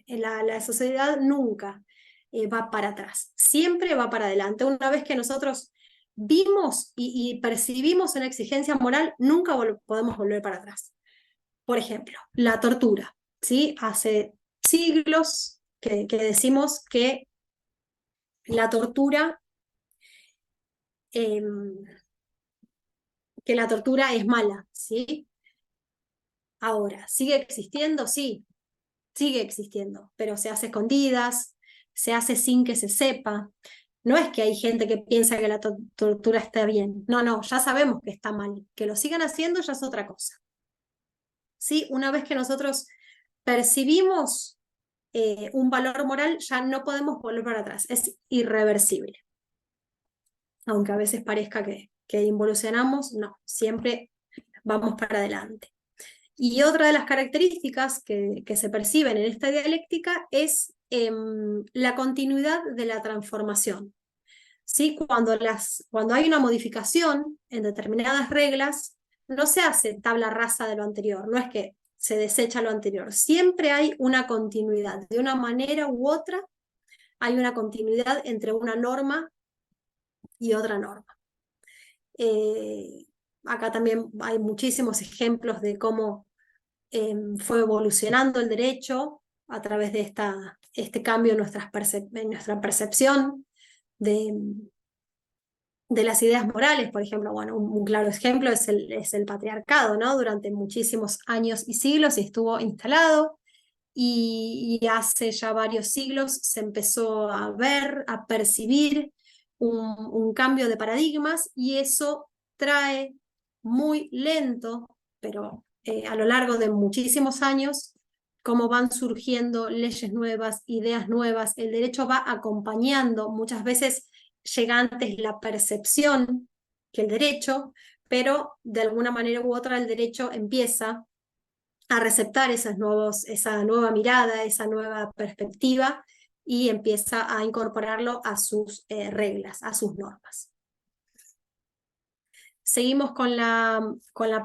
La sociedad nunca va para atrás, siempre va para adelante. Una vez que nosotros vimos y percibimos una exigencia moral, nunca podemos volver para atrás. Por ejemplo, la tortura, ¿sí? Hace siglos que decimos que la tortura, es mala, ¿sí? Ahora, ¿sigue existiendo? Sí, sigue existiendo, pero se hace escondidas, se hace sin que se sepa. No es que hay gente que piensa que la tortura está bien. No, no, ya sabemos que está mal. Que lo sigan haciendo ya es otra cosa. ¿Sí? Una vez que nosotros percibimos un valor moral, ya no podemos volver para atrás. Es irreversible. Aunque a veces parezca que involucionamos, no, siempre vamos para adelante. Y otra de las características que se perciben en esta dialéctica es la continuidad de la transformación. ¿Sí? Cuando hay una modificación en determinadas reglas, no se hace tabla rasa de lo anterior, no es que se desecha lo anterior, siempre hay una continuidad, de una manera u otra hay una continuidad entre una norma y otra norma. Acá también hay muchísimos ejemplos de cómo fue evolucionando el derecho a través de este cambio en nuestra percepción de las ideas morales. Por ejemplo, bueno, un claro ejemplo es el patriarcado, ¿no? Durante muchísimos años y siglos estuvo instalado, y hace ya varios siglos se empezó a ver, a percibir un cambio de paradigmas, y eso trae muy lento, pero a lo largo de muchísimos años, cómo van surgiendo leyes nuevas, ideas nuevas. El derecho va acompañando, muchas veces llega antes la percepción que el derecho, pero de alguna manera u otra el derecho empieza a receptar esa nueva mirada, esa nueva perspectiva, y empieza a incorporarlo a sus reglas, a sus normas. Seguimos con la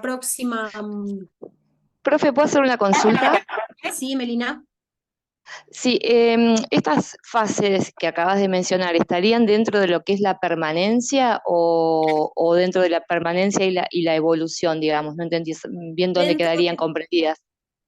próxima. Profe, ¿puedo hacer una consulta? Sí, Melina. Sí, estas fases que acabas de mencionar, ¿estarían dentro de lo que es la permanencia o dentro de la permanencia y la evolución, digamos? No entendí bien dónde quedarían comprendidas.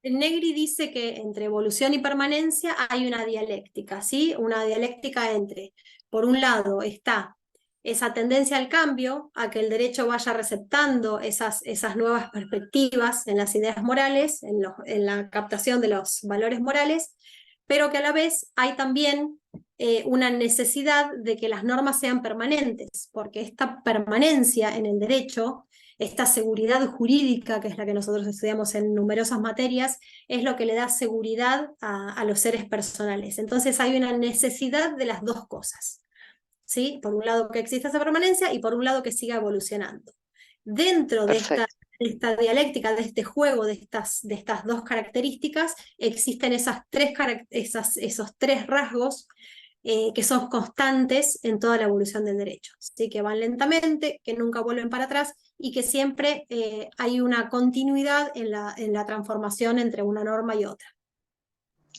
Negri dice que entre evolución y permanencia hay una dialéctica, ¿sí? Una dialéctica entre, por un lado, está esa tendencia al cambio, a que el derecho vaya receptando esas nuevas perspectivas en las ideas morales, en la captación de los valores morales, pero que a la vez hay también una necesidad de que las normas sean permanentes, porque esta permanencia en el derecho, esta seguridad jurídica, que es la que nosotros estudiamos en numerosas materias, es lo que le da seguridad a los seres personales. Entonces hay una necesidad de las dos cosas, ¿sí? Por un lado que exista esa permanencia, y por un lado que siga evolucionando. Dentro de esta dialéctica, de este juego, de estas dos características, existen esos tres rasgos que son constantes en toda la evolución del derecho, ¿sí? Que van lentamente, que nunca vuelven para atrás y que siempre hay una continuidad en la transformación entre una norma y otra.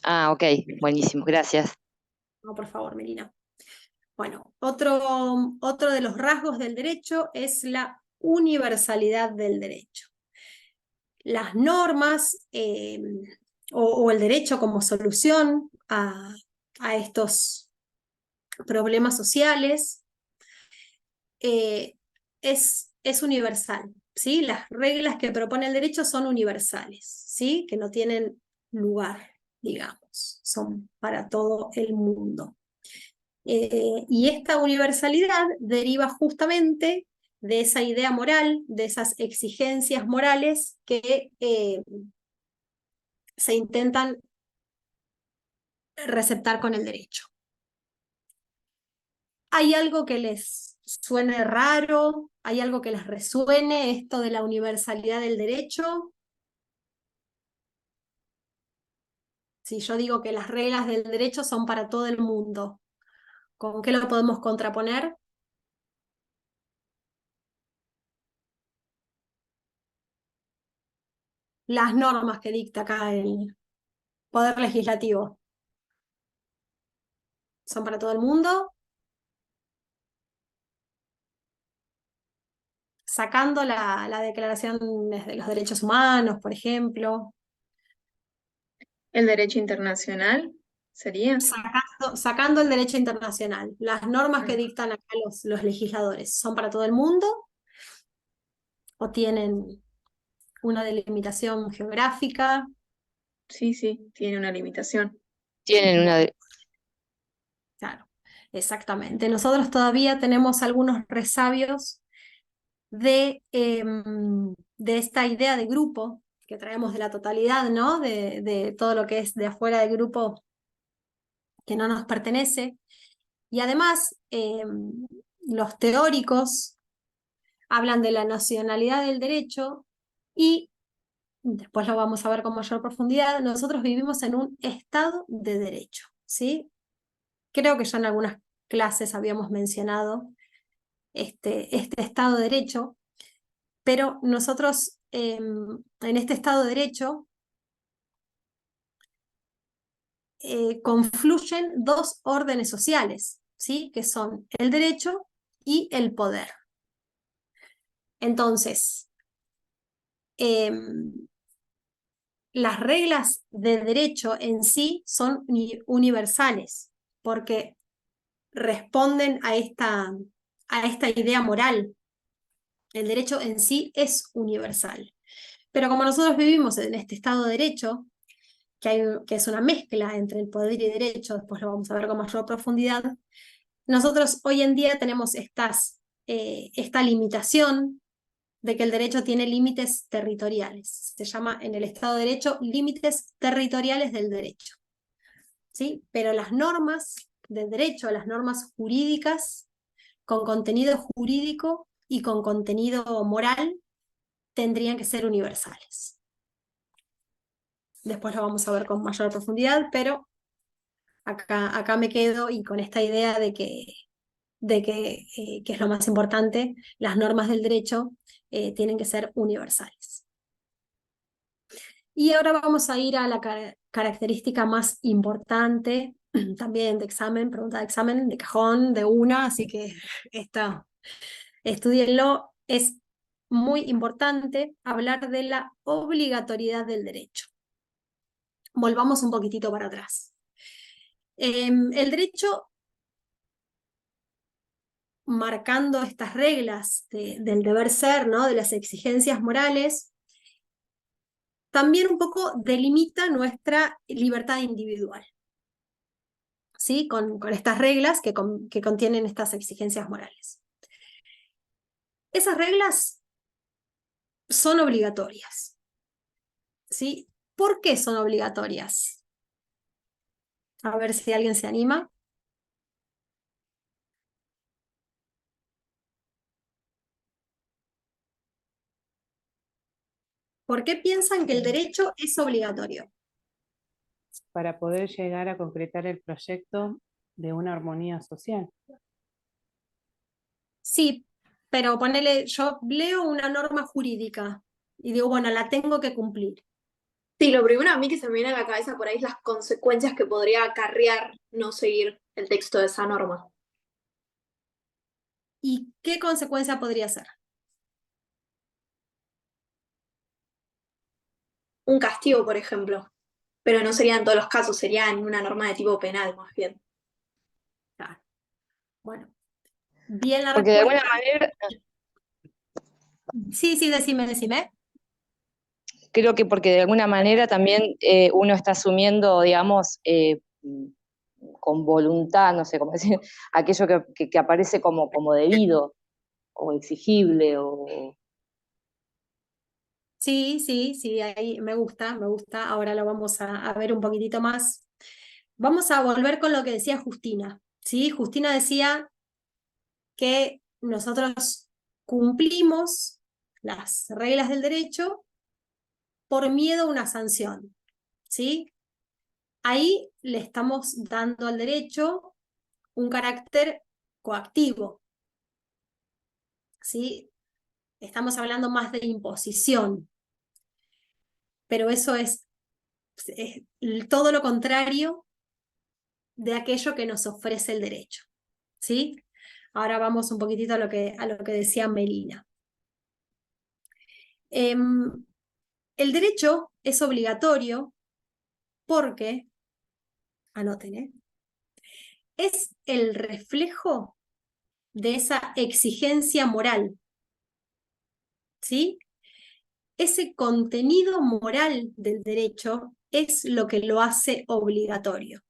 Ah, ok, buenísimo, gracias. No, por favor, Melina. Bueno, otro de los rasgos del derecho es la universalidad del derecho. Las normas o el derecho como solución a estos problemas sociales es universal, ¿sí? Las reglas que propone el derecho son universales, ¿sí? Que no tienen lugar, digamos, son para todo el mundo. Y esta universalidad deriva justamente de esa idea moral, de esas exigencias morales que se intentan receptar con el derecho. ¿Hay algo que les suene raro? ¿Hay algo que les resuene esto de la universalidad del derecho? Si yo digo que las reglas del derecho son para todo el mundo, ¿con qué lo podemos contraponer? Las normas que dicta acá el Poder Legislativo. ¿Son para todo el mundo? Sacando la Declaración de los Derechos Humanos, por ejemplo. ¿El derecho internacional sería? Sacando el derecho internacional. Las normas que dictan acá los legisladores, ¿son para todo el mundo? ¿O tienen una delimitación geográfica? Sí, sí, tiene una limitación. Tienen una... Bueno, claro, exactamente. Nosotros todavía tenemos algunos resabios de esta idea de grupo que traemos de la totalidad, ¿no? De todo lo que es de afuera del grupo que no nos pertenece. Y además, los teóricos hablan de la nacionalidad del derecho y, después lo vamos a ver con mayor profundidad, nosotros vivimos en un Estado de Derecho, ¿sí? Creo que ya en algunas clases habíamos mencionado este Estado de Derecho, pero nosotros en este Estado de Derecho confluyen dos órdenes sociales, ¿sí? Que son el derecho y el poder. Entonces, las reglas del derecho en sí son universales, porque responden a esta idea moral. El derecho en sí es universal. Pero como nosotros vivimos en este Estado de Derecho, que es una mezcla entre el poder y derecho, después lo vamos a ver con mayor profundidad, nosotros hoy en día tenemos esta limitación de que el derecho tiene límites territoriales. Se llama en el Estado de Derecho límites territoriales del derecho, ¿sí? Pero las normas del derecho, las normas jurídicas, con contenido jurídico y con contenido moral, tendrían que ser universales. Después lo vamos a ver con mayor profundidad, pero acá me quedo y con esta idea de que es lo más importante, las normas del derecho tienen que ser universales. Y ahora vamos a ir a la característica más importante, también de examen, pregunta de examen, de cajón, de una, así que estudienlo. Es muy importante hablar de la obligatoriedad del derecho. Volvamos un poquitito para atrás. El derecho, marcando estas reglas del deber ser, ¿no? De las exigencias morales, también un poco delimita nuestra libertad individual, ¿sí? Con estas reglas que contienen estas exigencias morales. Esas reglas son obligatorias, ¿sí? ¿Por qué son obligatorias? A ver si alguien se anima. ¿Por qué piensan que el derecho es obligatorio? Para poder llegar a concretar el proyecto de una armonía social. Sí, pero ponele, yo leo una norma jurídica y digo, bueno, la tengo que cumplir. Sí, lo primero a mí que se me viene a la cabeza por ahí es las consecuencias que podría acarrear no seguir el texto de esa norma. ¿Y qué consecuencia podría ser? Un castigo, por ejemplo. Pero no sería en todos los casos, sería en una norma de tipo penal, más bien. Claro. Bueno, bien la Porque de alguna respuesta. manera, Sí, sí, decime. creo que porque de alguna manera también uno está asumiendo, digamos, con voluntad, no sé cómo decir, aquello que aparece como debido o exigible o... Sí, ahí me gusta. Ahora lo vamos a ver un poquitito más. Vamos a volver con lo que decía Justina, ¿sí? Justina decía que nosotros cumplimos las reglas del derecho por miedo a una sanción, ¿sí? Ahí le estamos dando al derecho un carácter coactivo, ¿sí? Estamos hablando más de imposición, pero eso es todo lo contrario de aquello que nos ofrece el derecho, ¿sí? Ahora vamos un poquitito a lo que decía Melina. El derecho es obligatorio porque, anoten, es el reflejo de esa exigencia moral, ¿sí? Ese contenido moral del derecho es lo que lo hace obligatorio.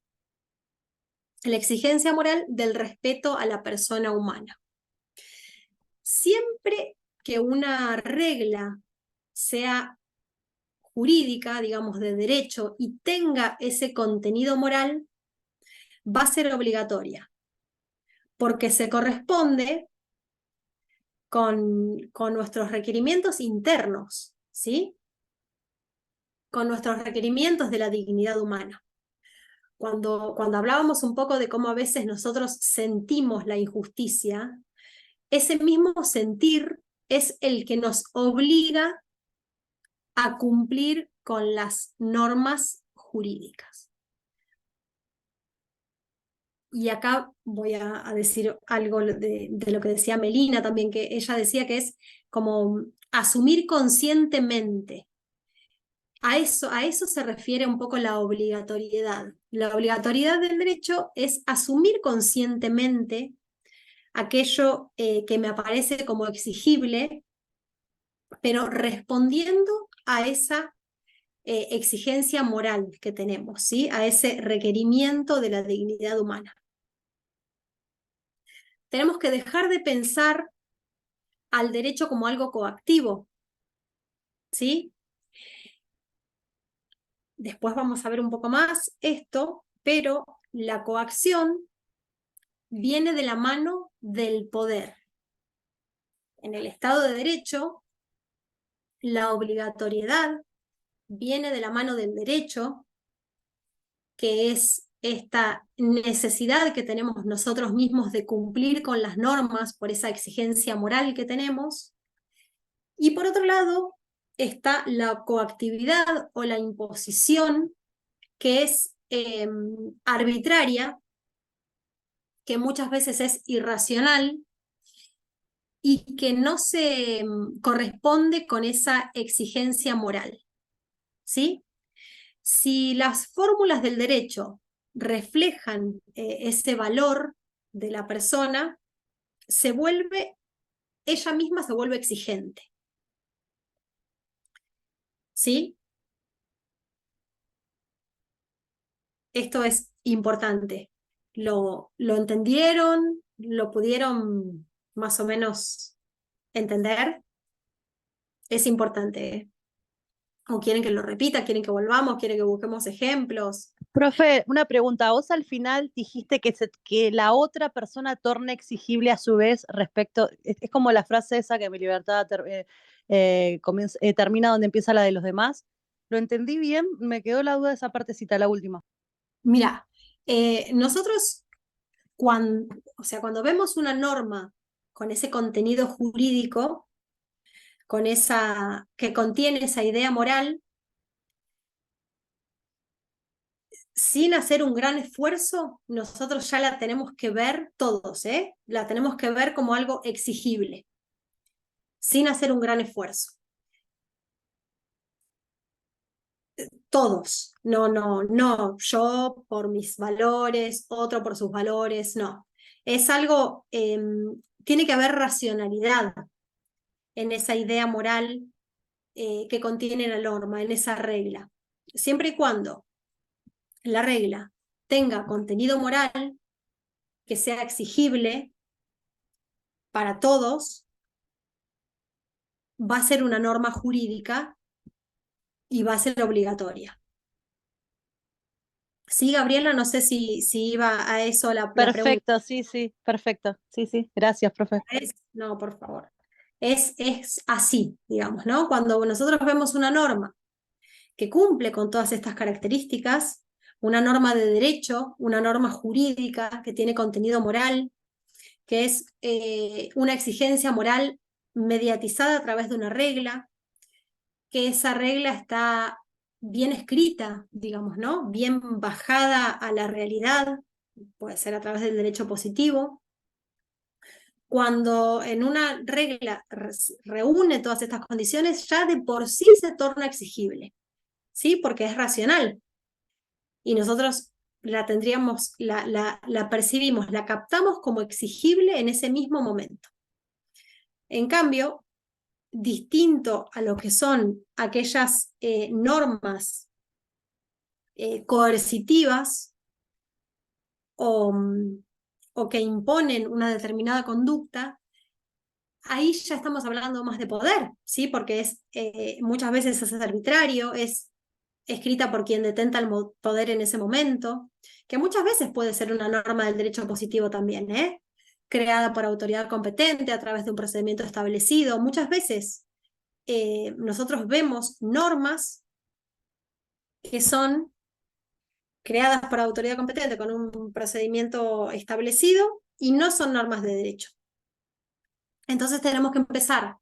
La exigencia moral del respeto a la persona humana. Siempre que una regla sea jurídica, digamos, de derecho, y tenga ese contenido moral, va a ser obligatoria, porque se corresponde con nuestros requerimientos internos, ¿sí? Con nuestros requerimientos de la dignidad humana. Cuando hablábamos un poco de cómo a veces nosotros sentimos la injusticia, ese mismo sentir es el que nos obliga a cumplir con las normas jurídicas. Y acá voy a decir algo de lo que decía Melina también, que ella decía que es como asumir conscientemente. A eso se refiere un poco la obligatoriedad. La obligatoriedad del derecho es asumir conscientemente aquello que me aparece como exigible, pero respondiendo a esa exigencia moral que tenemos, ¿sí? A ese requerimiento de la dignidad humana. Tenemos que dejar de pensar al derecho como algo coactivo, ¿sí? Después vamos a ver un poco más esto, pero la coacción viene de la mano del poder. En el Estado de Derecho, la obligatoriedad viene de la mano del derecho, que es esta necesidad que tenemos nosotros mismos de cumplir con las normas por esa exigencia moral que tenemos. Y por otro lado, está la coactividad o la imposición, que es arbitraria, que muchas veces es irracional y que no se corresponde con esa exigencia moral, ¿sí? Si las fórmulas del derecho reflejan ese valor de la persona, ella misma se vuelve exigente, ¿sí? Esto es importante. ¿Lo entendieron? ¿Lo pudieron más o menos entender? Es importante, ¿eh? ¿O quieren que lo repita? ¿Quieren que volvamos? ¿Quieren que busquemos ejemplos? Profe, una pregunta. Vos al final dijiste que la otra persona torne exigible a su vez respecto, es como la frase esa que mi libertad termina donde empieza la de los demás. ¿Lo entendí bien? Me quedó la duda de esa partecita, la última. Mira, nosotros cuando vemos una norma con ese contenido jurídico, que contiene esa idea moral, sin hacer un gran esfuerzo, nosotros ya la tenemos que ver todos, la tenemos que ver como algo exigible, sin hacer un gran esfuerzo. Todos, no, yo por mis valores, otro por sus valores, no. Es algo, tiene que haber racionalidad en esa idea moral que contiene la norma, en esa regla. Siempre y cuando la regla tenga contenido moral, que sea exigible para todos, va a ser una norma jurídica y va a ser obligatoria. Sí, Gabriela, no sé si iba a eso la pregunta. Perfecto, sí, perfecto. Sí, gracias, profe. No, por favor. Es así, digamos, ¿no? Cuando nosotros vemos una norma que cumple con todas estas características, una norma de derecho, una norma jurídica que tiene contenido moral, que es una exigencia moral mediatizada a través de una regla, que esa regla está bien escrita, digamos, ¿no? Bien bajada a la realidad, puede ser a través del derecho positivo. Cuando en una regla reúne todas estas condiciones, ya de por sí se torna exigible, ¿sí? Porque es racional. Y nosotros la tendríamos, la percibimos, la captamos como exigible en ese mismo momento. En cambio, distinto a lo que son aquellas normas coercitivas o que imponen una determinada conducta, ahí ya estamos hablando más de poder, ¿sí? Porque muchas veces es arbitrario, es escrita por quien detenta el poder en ese momento, que muchas veces puede ser una norma del derecho positivo también, creada por autoridad competente a través de un procedimiento establecido. Muchas veces nosotros vemos normas que son creadas por autoridad competente con un procedimiento establecido y no son normas de derecho. Entonces tenemos que empezar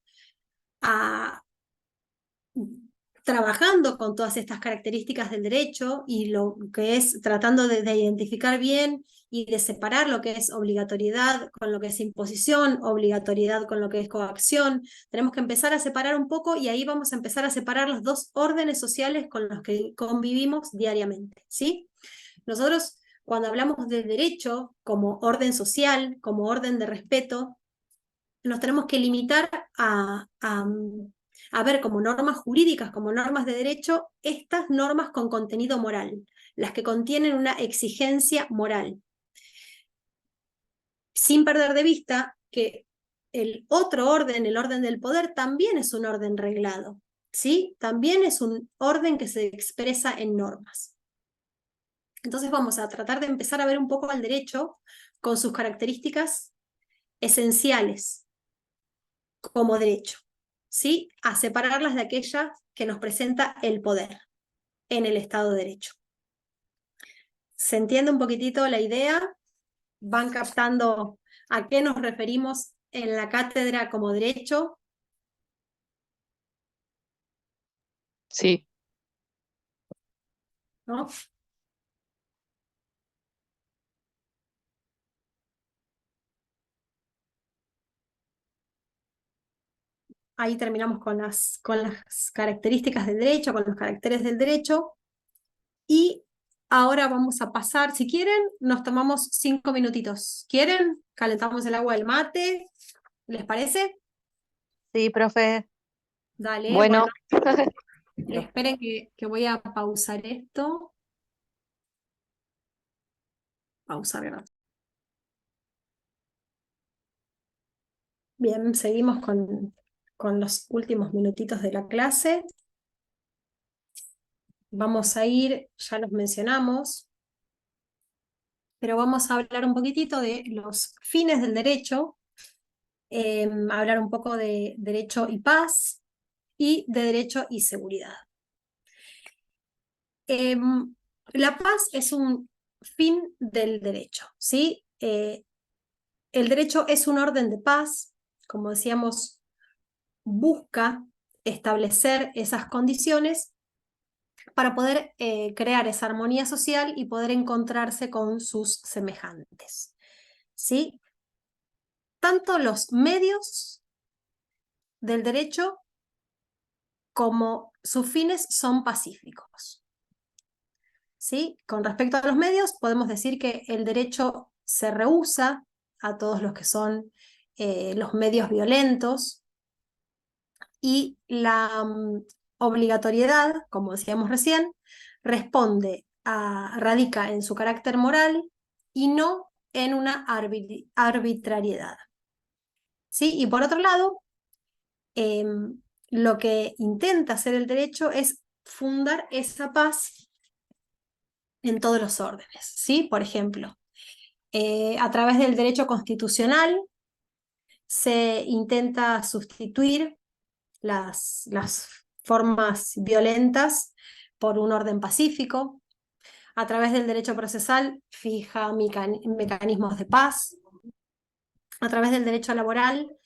trabajando con todas estas características del derecho y lo que es tratando de identificar bien y de separar lo que es obligatoriedad con lo que es imposición, obligatoriedad con lo que es coacción. Tenemos que empezar a separar un poco y ahí vamos a empezar a separar los dos órdenes sociales con los que convivimos diariamente, ¿sí? Nosotros, cuando hablamos de derecho como orden social, como orden de respeto, nos tenemos que limitar a ver como normas jurídicas, como normas de derecho, estas normas con contenido moral, las que contienen una exigencia moral. Sin perder de vista que el otro orden, el orden del poder, también es un orden reglado, ¿sí? También es un orden que se expresa en normas. Entonces vamos a tratar de empezar a ver un poco al derecho con sus características esenciales como derecho, ¿sí? A separarlas de aquellas que nos presenta el poder en el Estado de Derecho. ¿Se entiende un poquitito la idea? ¿Van captando a qué nos referimos en la cátedra como derecho? Sí. ¿No? Ahí terminamos con las características del derecho, con los caracteres del derecho. Y ahora vamos a pasar, si quieren, nos tomamos 5 minutitos. ¿Quieren? Calentamos el agua del mate. ¿Les parece? Sí, profe. Dale, Bueno, esperen que voy a pausar esto. Pausar, ¿verdad? Bien, seguimos con los últimos minutitos de la clase. Vamos a ir, ya los mencionamos, pero vamos a hablar un poquitito de los fines del derecho, hablar un poco de derecho y paz y de derecho y seguridad. La paz es un fin del derecho, ¿sí? el derecho es un orden de paz, como decíamos, busca establecer esas condiciones para poder crear esa armonía social y poder encontrarse con sus semejantes. ¿Sí? Tanto los medios del derecho como sus fines son pacíficos. ¿Sí? Con respecto a los medios, podemos decir que el derecho se rehúsa a todos los que son los medios violentos, y la obligatoriedad, como decíamos recién, radica en su carácter moral y no en una arbitrariedad. ¿Sí? Y por otro lado, lo que intenta hacer el derecho es fundar esa paz en todos los órdenes. ¿Sí? Por ejemplo, a través del derecho constitucional se intenta sustituir las formas violentas por un orden pacífico. A través del derecho procesal fija mecanismos de paz. A través del derecho laboral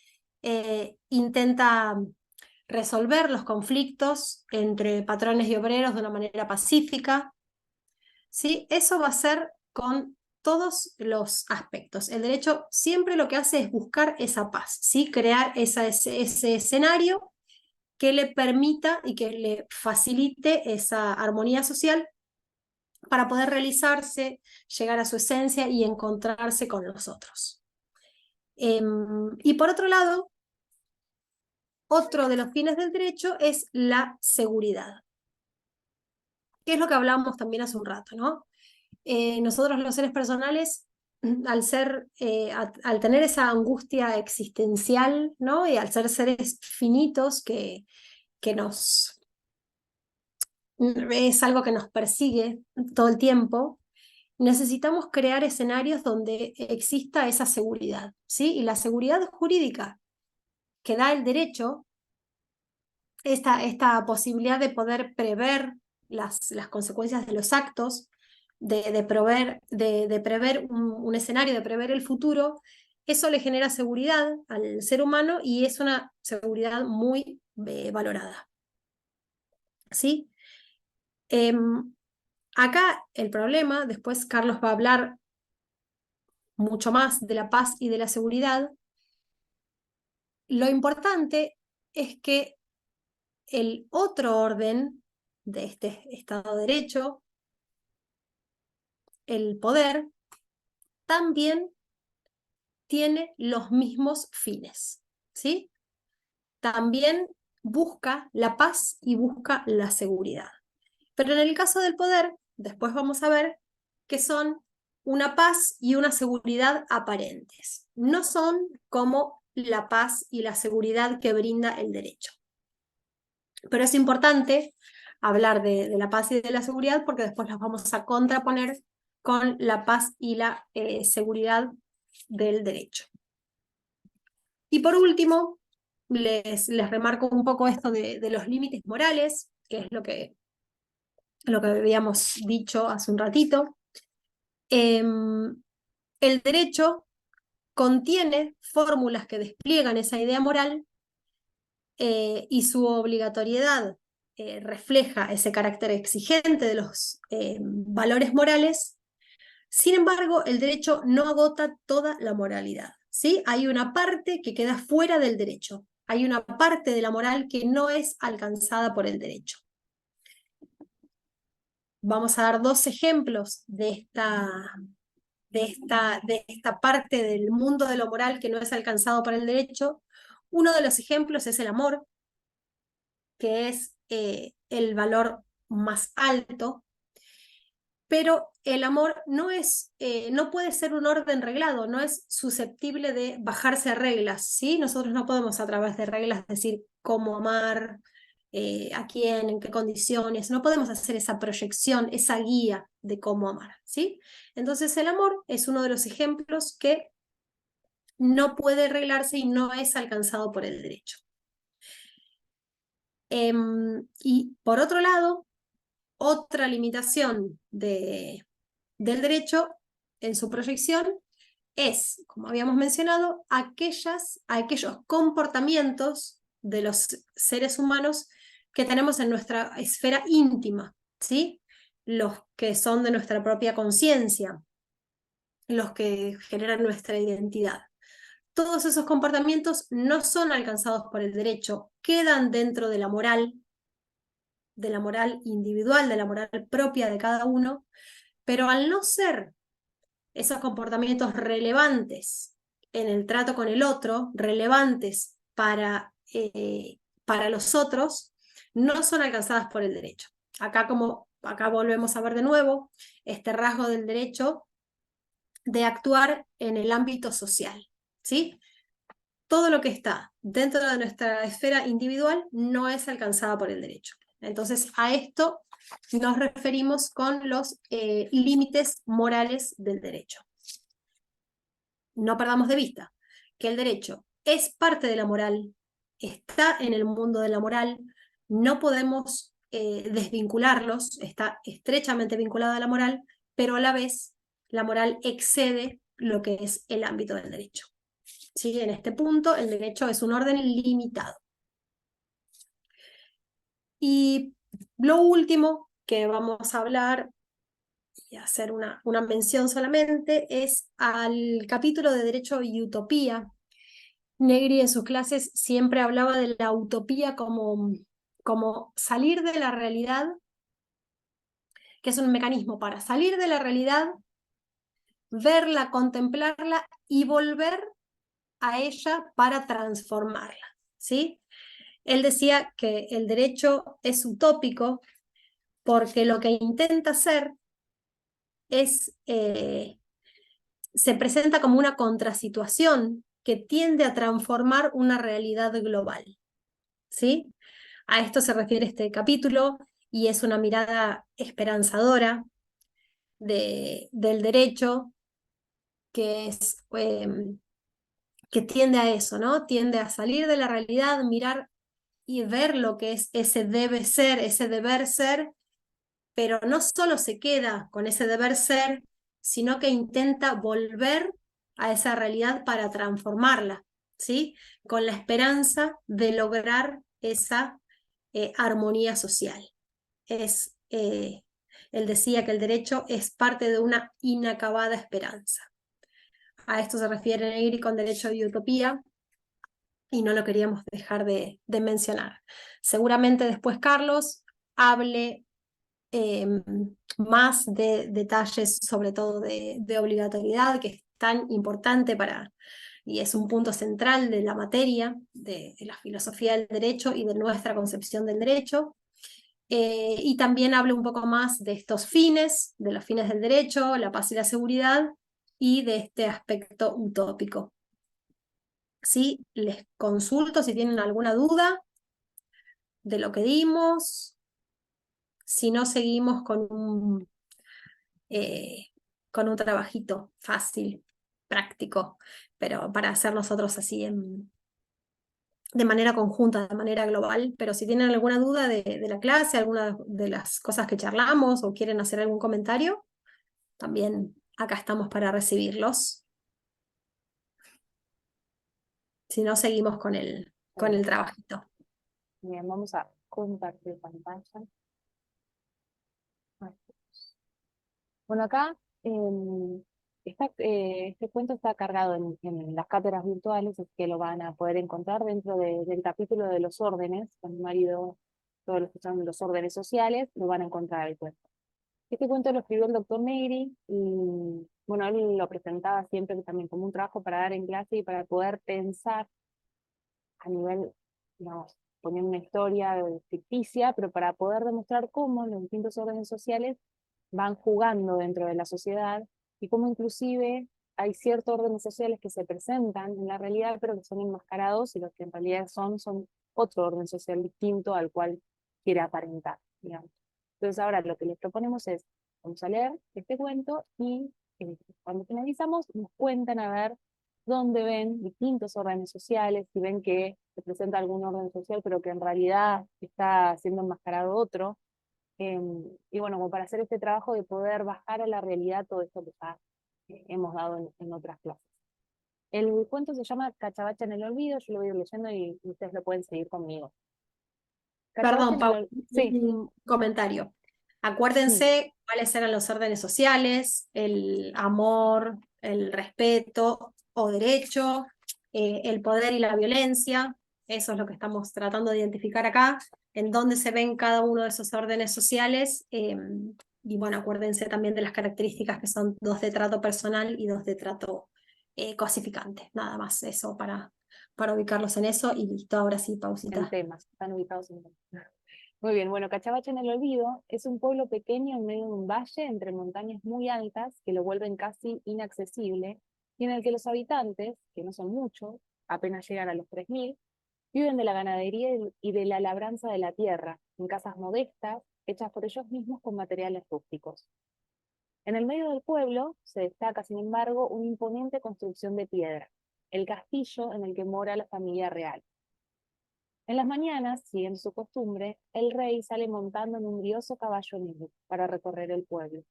intenta resolver los conflictos entre patrones y obreros de una manera pacífica. ¿Sí? Eso va a ser con todos los aspectos. El derecho siempre lo que hace es buscar esa paz, ¿sí? Crear ese escenario que le permita y que le facilite esa armonía social para poder realizarse, llegar a su esencia y encontrarse con los otros. Y por otro lado, otro de los fines del derecho es la seguridad, que es lo que hablábamos también hace un rato, ¿no? Nosotros los seres personales, al tener esa angustia existencial, ¿no? Y al ser seres finitos que es algo que nos persigue todo el tiempo, necesitamos crear escenarios donde exista esa seguridad, ¿sí? Y la seguridad jurídica que da el derecho, esta posibilidad de poder prever las consecuencias de los actos, de prever un escenario, de prever el futuro, eso le genera seguridad al ser humano y es una seguridad muy valorada. ¿Sí? Acá el problema, después Carlos va a hablar mucho más de la paz y de la seguridad. Lo importante es que el otro orden de este Estado de Derecho, el poder, también tiene los mismos fines, ¿sí? También busca la paz y busca la seguridad. Pero en el caso del poder, después vamos a ver que son una paz y una seguridad aparentes. No son como la paz y la seguridad que brinda el derecho. Pero es importante hablar de la paz y de la seguridad porque después las vamos a contraponer con la paz y la seguridad del derecho. Y por último, les remarco un poco esto de los límites morales, que es lo que habíamos dicho hace un ratito. El derecho contiene fórmulas que despliegan esa idea moral y su obligatoriedad refleja ese carácter exigente de los valores morales. Sin embargo, el derecho no agota toda la moralidad, ¿sí? Hay una parte que queda fuera del derecho, hay una parte de la moral que no es alcanzada por el derecho. Vamos a dar dos ejemplos de esta parte del mundo de lo moral que no es alcanzado por el derecho. Uno de los ejemplos es el amor, que es el valor más alto, pero el amor no puede ser un orden reglado, no es susceptible de bajarse a reglas, ¿sí? Nosotros no podemos a través de reglas decir cómo amar, a quién, en qué condiciones, no podemos hacer esa proyección, esa guía de cómo amar, ¿sí? Entonces el amor es uno de los ejemplos que no puede arreglarse y no es alcanzado por el derecho. Y por otro lado, otra limitación del derecho en su proyección es, como habíamos mencionado, aquellos comportamientos de los seres humanos que tenemos en nuestra esfera íntima, ¿sí? Los que son de nuestra propia conciencia, los que generan nuestra identidad. Todos esos comportamientos no son alcanzados por el derecho, quedan dentro de la moral individual, de la moral propia de cada uno, pero al no ser esos comportamientos relevantes en el trato con el otro, relevantes para los otros, no son alcanzadas por el derecho. Acá volvemos a ver de nuevo este rasgo del derecho de actuar en el ámbito social, ¿sí? Todo lo que está dentro de nuestra esfera individual no es alcanzado por el derecho. Entonces, a esto nos referimos con los límites morales del derecho. No perdamos de vista que el derecho es parte de la moral, está en el mundo de la moral, no podemos desvincularlos, está estrechamente vinculado a la moral, pero a la vez la moral excede lo que es el ámbito del derecho. ¿Sí? En este punto, el derecho es un orden limitado. Y lo último que vamos a hablar y hacer una mención solamente es al capítulo de Derecho y Utopía. Negri en sus clases siempre hablaba de la utopía como salir de la realidad, que es un mecanismo para salir de la realidad, verla, contemplarla y volver a ella para transformarla, ¿sí? Él decía que el derecho es utópico porque lo que intenta hacer es, se presenta como una contrasituación que tiende a transformar una realidad global, ¿sí? A esto se refiere este capítulo y es una mirada esperanzadora del derecho que tiende a eso, ¿no? Tiende a salir de la realidad, mirar y ver lo que es ese debe ser, ese deber ser, pero no solo se queda con ese deber ser, sino que intenta volver a esa realidad para transformarla, ¿sí? Con la esperanza de lograr esa armonía social. Él decía que el derecho es parte de una inacabada esperanza. A esto se refiere Negri con derecho y utopía, y no lo queríamos dejar de mencionar. Seguramente después Carlos hable más de detalles, sobre todo de obligatoriedad, que es tan importante y es un punto central de la materia, de la filosofía del derecho y de nuestra concepción del derecho. Y también hable un poco más de estos fines, de los fines del derecho, la paz y la seguridad, y de este aspecto utópico. ¿Sí? Les consulto si tienen alguna duda de lo que dimos. Si no, seguimos con un trabajito fácil, práctico, pero para hacer nosotros así de manera conjunta, de manera global. Pero si tienen alguna duda de la clase, alguna de las cosas que charlamos o quieren hacer algún comentario, también acá estamos para recibirlos. Si no, seguimos con el trabajito. Bien, vamos a compartir pantalla. Bueno, acá este cuento está cargado en las cátedras virtuales, es que lo van a poder encontrar dentro del capítulo de los órdenes. Con mi marido, todos los que son los órdenes sociales, lo van a encontrar el cuento. Este cuento lo escribió el doctor Negri y, bueno, él lo presentaba siempre también como un trabajo para dar en clase y para poder pensar a nivel, digamos, poner una historia ficticia, pero para poder demostrar cómo los distintos órdenes sociales van jugando dentro de la sociedad y cómo inclusive hay ciertos órdenes sociales que se presentan en la realidad, pero que son enmascarados y los que en realidad son otro orden social distinto al cual quiere aparentar, digamos. Entonces ahora lo que les proponemos es, vamos a leer este cuento y cuando finalizamos nos cuentan a ver dónde ven distintos órdenes sociales, si ven que se presenta algún orden social, pero que en realidad está siendo enmascarado otro. Y bueno, como para hacer este trabajo de poder bajar a la realidad todo esto que ya hemos dado en otras clases. El cuento se llama Cachabacha en el olvido, yo lo voy a ir leyendo y ustedes lo pueden seguir conmigo. Cachabacha Perdón, en el Pau, Sí, un comentario. Acuérdense cuáles eran los órdenes sociales, el amor, el respeto o derecho, el poder y la violencia. Eso es lo que estamos tratando de identificar acá, en dónde se ven cada uno de esos órdenes sociales. Y bueno, acuérdense también de las características que son 2 de trato personal y 2 de trato cosificante. Nada más eso para ubicarlos en eso y listo. Ahora sí, en pausita. temas, están ubicados en temas. Muy bien, bueno, Cachabacha en el olvido es un pueblo pequeño en medio de un valle entre montañas muy altas que lo vuelven casi inaccesible y en el que los habitantes, que no son muchos, apenas llegan a los 3000, viven de la ganadería y de la labranza de la tierra, en casas modestas, hechas por ellos mismos con materiales rústicos. En el medio del pueblo se destaca, sin embargo, una imponente construcción de piedra, el castillo en el que mora la familia real. En las mañanas, siguiendo su costumbre, el rey sale montando en un brioso caballo negro para recorrer el pueblo.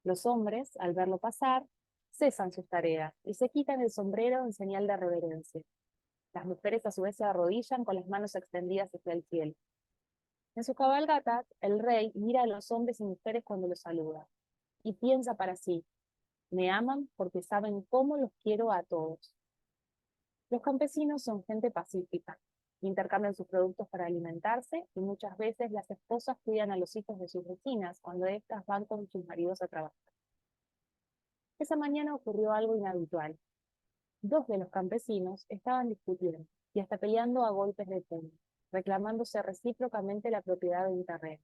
Los hombres, al verlo pasar, cesan sus tareas y se quitan el sombrero en señal de reverencia. Las mujeres a su vez se arrodillan con las manos extendidas hacia el cielo. En sus cabalgatas, el rey mira a los hombres y mujeres cuando los saluda y piensa para sí: me aman porque saben cómo los quiero a todos. Los campesinos son gente pacífica, intercambian sus productos para alimentarse y muchas veces las esposas cuidan a los hijos de sus vecinas cuando éstas van con sus maridos a trabajar. Esa mañana ocurrió algo inhabitual. 2 de los campesinos estaban discutiendo y hasta peleando a golpes de puño, reclamándose recíprocamente la propiedad de un terreno.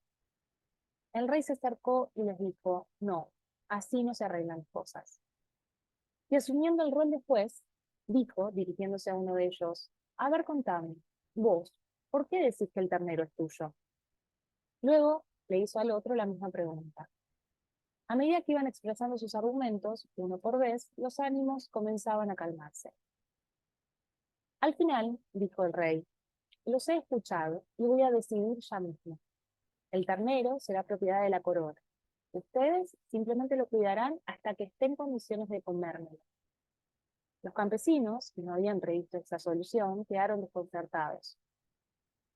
El rey se acercó y les dijo: no, así no se arreglan las cosas. Y asumiendo el rol de juez, dijo, dirigiéndose a uno de ellos: a ver, contame, vos, ¿por qué decís que el ternero es tuyo? Luego le hizo al otro la misma pregunta. A medida que iban expresando sus argumentos, uno por vez, los ánimos comenzaban a calmarse. Al final, dijo el rey, los he escuchado y voy a decidir ya mismo. El ternero será propiedad de la corona. Ustedes simplemente lo cuidarán hasta que esté en condiciones de comérmelo. Los campesinos, que no habían previsto esa solución, quedaron desconcertados.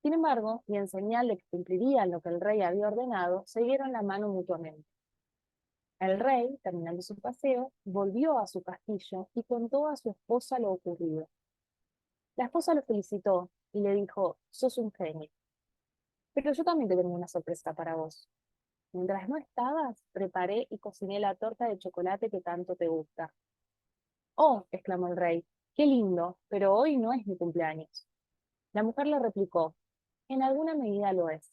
Sin embargo, y en señal de que cumplirían lo que el rey había ordenado, se dieron la mano mutuamente. El rey, terminando su paseo, volvió a su castillo y contó a su esposa lo ocurrido. La esposa lo felicitó y le dijo: sos un genio. Pero yo también te tengo una sorpresa para vos. Mientras no estabas, preparé y cociné la torta de chocolate que tanto te gusta. Oh, exclamó el rey, qué lindo, pero hoy no es mi cumpleaños. La mujer le replicó: en alguna medida lo es.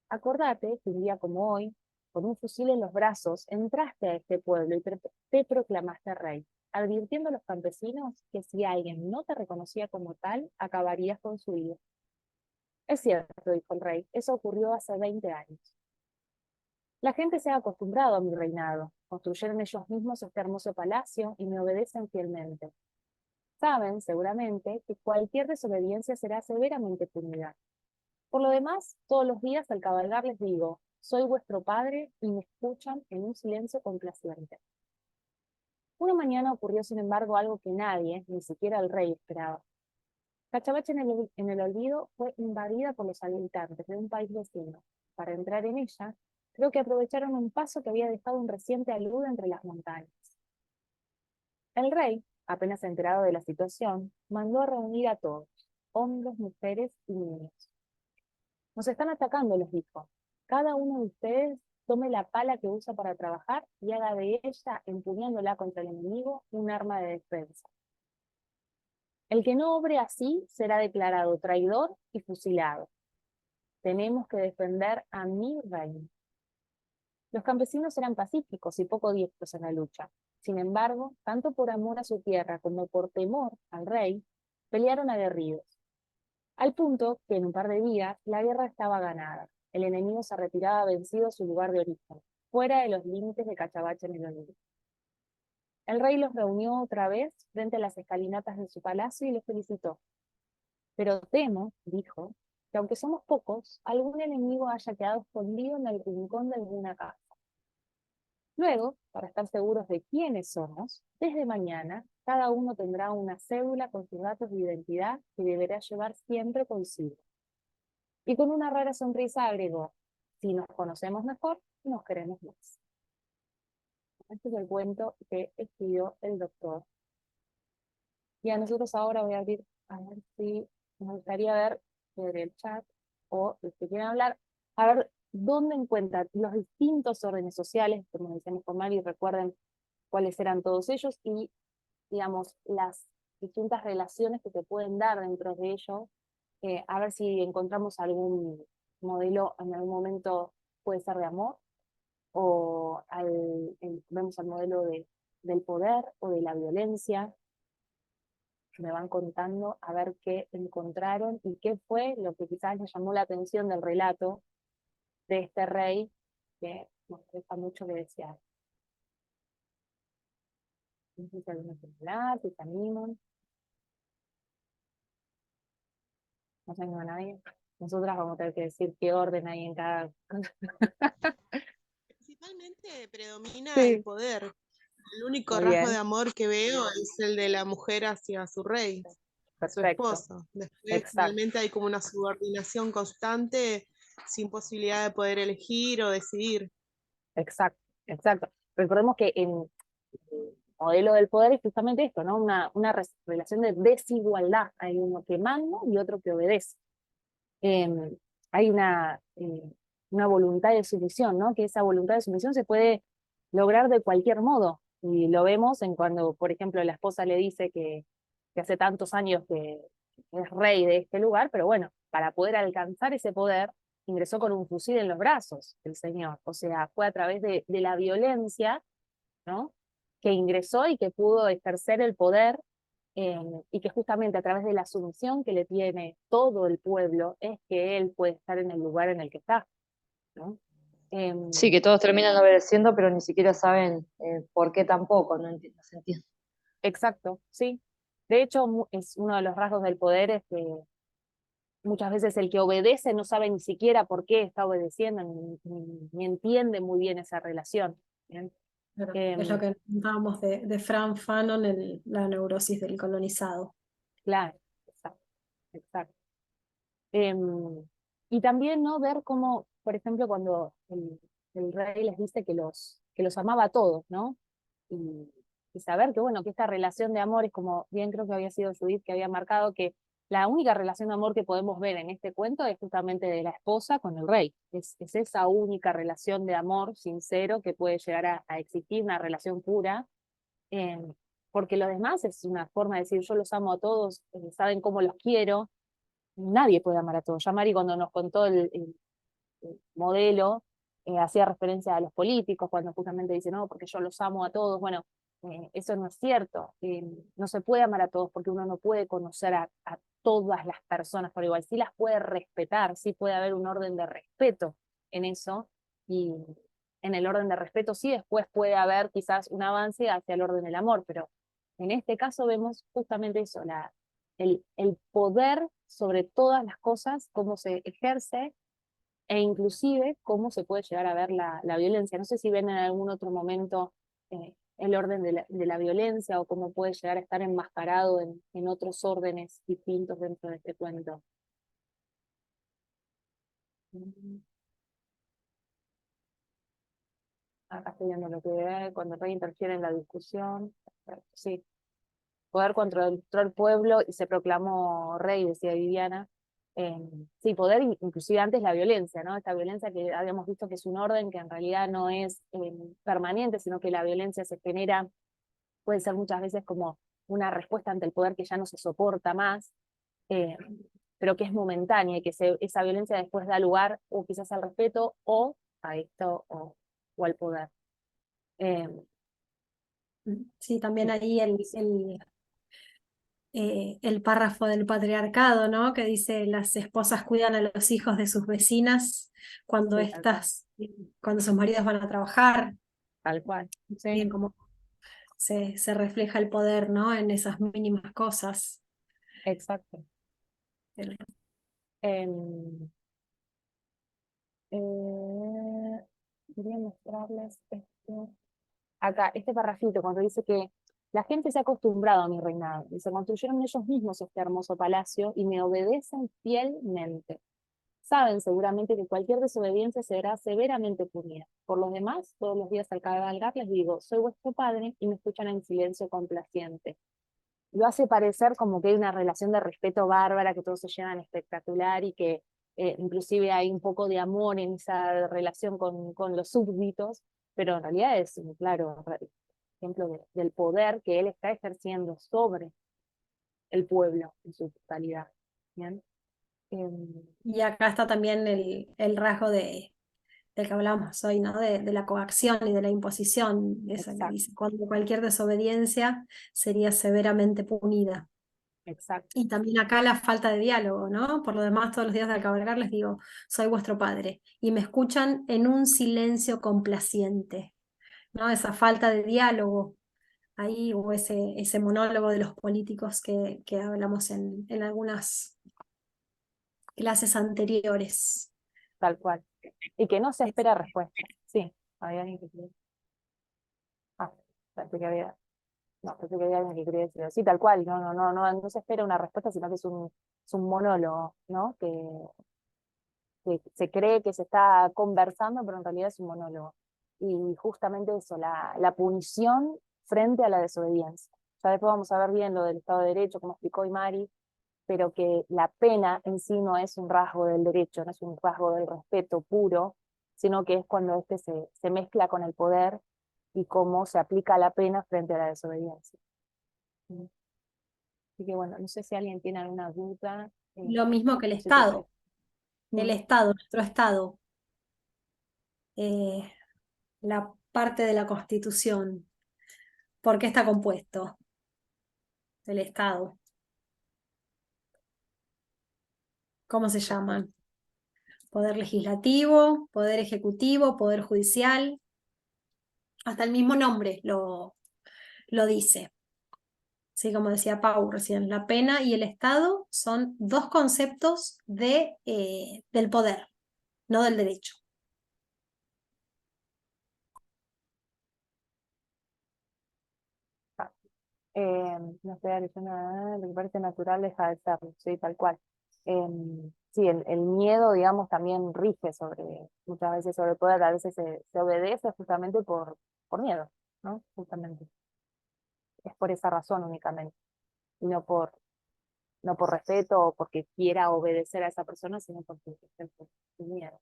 Acordate que un día como hoy, con un fusil en los brazos, entraste a este pueblo y te proclamaste rey, advirtiendo a los campesinos que si alguien no te reconocía como tal, acabarías con su vida. Es cierto, dijo el rey, eso ocurrió hace 20 años. La gente se ha acostumbrado a mi reinado, construyeron ellos mismos este hermoso palacio y me obedecen fielmente. Saben, seguramente, que cualquier desobediencia será severamente punida. Por lo demás, todos los días al cabalgar les digo: soy vuestro padre, y me escuchan en un silencio complaciente. Una mañana ocurrió, sin embargo, algo que nadie, ni siquiera el rey, esperaba. Cachabacha en el olvido fue invadida por los habitantes de un país vecino. Para entrar en ella, creo que aprovecharon un paso que había dejado un reciente alud entre las montañas. El rey, apenas enterado de la situación, mandó a reunir a todos, hombres, mujeres y niños. Nos están atacando, les dijo. Cada uno de ustedes tome la pala que usa para trabajar y haga de ella, empuñándola contra el enemigo, un arma de defensa. El que no obre así será declarado traidor y fusilado. Tenemos que defender a mi reino. Los campesinos eran pacíficos y poco diestros en la lucha. Sin embargo, tanto por amor a su tierra como por temor al rey, pelearon aguerridos. Al punto que en un par de días la guerra estaba ganada. El enemigo se retiraba vencido a su lugar de origen, fuera de los límites de Cachabacha en el olvido. El rey los reunió otra vez frente a las escalinatas de su palacio y los felicitó. Pero temo, dijo, que aunque somos pocos, algún enemigo haya quedado escondido en el rincón de alguna casa. Luego, para estar seguros de quiénes somos, desde mañana Cada uno tendrá una cédula con sus datos de identidad que deberá llevar siempre consigo. Y con una rara sonrisa agregó, si nos conocemos mejor, nos queremos más. Este es el cuento que escribió el doctor. Y a nosotros ahora voy a abrir, a ver si me gustaría ver por el chat o los que quieran hablar, a ver dónde encuentran los distintos órdenes sociales, como decíamos con Mari, recuerden cuáles eran todos ellos y, digamos, las distintas relaciones que se pueden dar dentro de ellos, a ver si encontramos algún modelo en algún momento, puede ser de amor, o vemos al modelo del poder o de la violencia. Me van contando a ver qué encontraron y qué fue lo que quizás les llamó la atención del relato de este rey que nos deja mucho que desear. No sé si alguno quiere hablar, si se animan. No se anima nadie. Nosotras vamos a tener que decir qué orden hay en cada... Principalmente predomina el Sí, poder. El único muy rasgo de bien, amor que veo es el de la mujer hacia su rey, su perfecto, esposo. Después, exacto, finalmente, hay como una subordinación constante sin posibilidad de poder elegir o decidir. exacto, exacto. Recordemos que en el modelo del poder es justamente esto, ¿no? Relación de desigualdad. Hay uno que manda y otro que obedece. Hay una voluntad de sumisión, ¿no? Que esa voluntad de sumisión se puede lograr de cualquier modo. Y lo vemos en cuando, por ejemplo, la esposa le dice que hace tantos años que es rey de este lugar, pero bueno, para poder alcanzar ese poder, ingresó con un fusil en los brazos el señor. O sea, fue a través de la violencia, ¿no? Que ingresó y que pudo ejercer el poder, y que justamente a través de la sumisión que le tiene todo el pueblo es que él puede estar en el lugar en el que está, ¿no? Sí, que todos terminan obedeciendo, pero ni siquiera saben por qué tampoco, no se entiende. Exacto, sí. De hecho, es uno de los rasgos del poder es que muchas veces el que obedece no sabe ni siquiera por qué está obedeciendo, ni entiende muy bien esa relación. ¿Bien? Claro, es lo que contábamos de Fran Fanon, la neurosis del colonizado. Claro, exacto, exacto. Y también, ¿no? Ver cómo, por ejemplo, cuando el rey les dice que los amaba a todos, ¿no? Y saber que, bueno, que esta relación de amor es como, bien creo que había sido Judith que había marcado que la única relación de amor que podemos ver en este cuento es justamente de la esposa con el rey. Es esa única relación de amor sincero que puede llegar a existir, una relación pura, eh, porque lo demás es una forma de decir yo los amo a todos, saben cómo los quiero. Nadie puede amar a todos. Ya Mari cuando nos contó el modelo, hacía referencia a los políticos, cuando justamente dice, no, porque yo los amo a todos. Bueno, eso no es cierto. No se puede amar a todos porque uno no puede conocer a todas las personas por igual. Sí las puede respetar, sí puede haber un orden de respeto en eso. Y en el orden de respeto sí después puede haber quizás un avance hacia el orden del amor, pero en este caso vemos justamente eso, el poder sobre todas las cosas, cómo se ejerce e inclusive cómo se puede llegar a ver la violencia. No sé si ven en algún otro momento el orden de la violencia o cómo puede llegar a estar enmascarado en otros órdenes distintos dentro de este cuento. Acá estoy viendo lo que ve, cuando el rey interfiere en la discusión. Sí, poder controló el pueblo y se proclamó rey, decía Viviana. Sí, poder, inclusive antes la violencia, ¿no? Esta violencia que habíamos visto que es un orden que en realidad no es permanente, sino que la violencia se genera, puede ser muchas veces como una respuesta ante el poder que ya no se soporta más, eh, pero que es momentánea y que esa violencia después da lugar o quizás al respeto o a esto o al poder. Eh, Sí, también ahí el párrafo del patriarcado, ¿no? Que dice las esposas cuidan a los hijos de sus vecinas cuando sí, tal cual. cuando sus maridos van a trabajar. Tal cual. Bien, Sí, como se refleja el poder, ¿no? En esas mínimas cosas. exacto. El- Em, quería mostrarles acá, este parrafito, cuando dice que la gente se ha acostumbrado a mi reinado y se construyeron ellos mismos este hermoso palacio y me obedecen fielmente. Saben seguramente que cualquier desobediencia será severamente punida. Por los demás, todos los días al cabalgar les digo, soy vuestro padre, y me escuchan en silencio complaciente. Lo hace parecer como que hay una relación de respeto bárbara, que todos se llevan espectacular y que inclusive hay un poco de amor en esa relación con los súbditos, pero en realidad es un claro ejemplo del poder que él está ejerciendo sobre el pueblo en su totalidad. ¿Bien? Y acá está también el rasgo del que hablábamos hoy, ¿no? De la coacción y de la imposición, esa que Exacto. dice, cuando cualquier desobediencia sería severamente punida. Exacto. Y también acá la falta de diálogo, ¿no? Por lo demás, todos los días al cabalgar les digo, soy vuestro padre, y me escuchan en un silencio complaciente, ¿no? Esa falta de diálogo ahí, o ese monólogo de los políticos que hablamos en algunas clases anteriores. Tal cual. Y que no se espera respuesta. Sí, había alguien que quería. Pensé que había. No, pensé que había alguien que quería decir. Sí, tal cual. No se espera una respuesta, sino que es un monólogo, ¿no? Que se cree que se está conversando, pero en realidad es un monólogo. Y justamente eso, la punición frente a la desobediencia. Ya después vamos a ver bien lo del Estado de Derecho, como explicó Imari, pero que la pena en sí no es un rasgo del derecho, no es un rasgo del respeto puro, sino que es cuando este se mezcla con el poder y cómo se aplica la pena frente a la desobediencia. Así que bueno, no sé si alguien tiene alguna duda. Lo mismo que el No sé si Estado. ustedes- El Estado, nuestro Estado, la parte de la Constitución. ¿Por qué está compuesto el Estado? ¿Cómo se llaman? Poder legislativo, poder ejecutivo, poder judicial. Hasta el mismo nombre lo dice. Sí, como decía Pau recién, la pena y el Estado son dos conceptos del poder, no del derecho. No estoy diciendo nada, lo que parece natural deja de serlo, sí, tal cual. Sí, el miedo, digamos, también rige muchas veces sobre el poder, a veces se obedece justamente por miedo, ¿no? Justamente. Es por esa razón únicamente, y no por respeto o porque quiera obedecer a esa persona, sino porque es por miedo.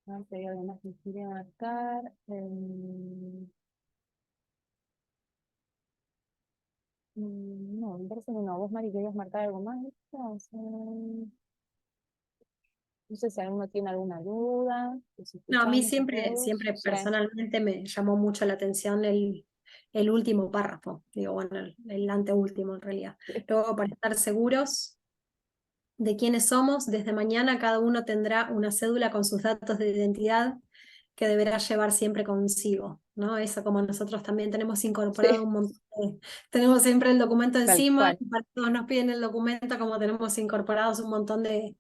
No sé, algo más que quería marcar. No, me parece que no. ¿Vos, Mari, querías marcar algo más? No sé si alguno tiene alguna duda. Los No, a mí escuchamos a todos. siempre Sí, personalmente me llamó mucho la atención el último párrafo, digo, bueno, el anteúltimo en realidad. Luego, para estar seguros de quiénes somos, desde mañana cada uno tendrá una cédula con sus datos de identidad que deberá llevar siempre consigo, ¿no? Eso, como nosotros también tenemos incorporado sí, un montón tenemos siempre el documento tal encima, cual. y para todos nos piden el documento, como tenemos incorporados un montón de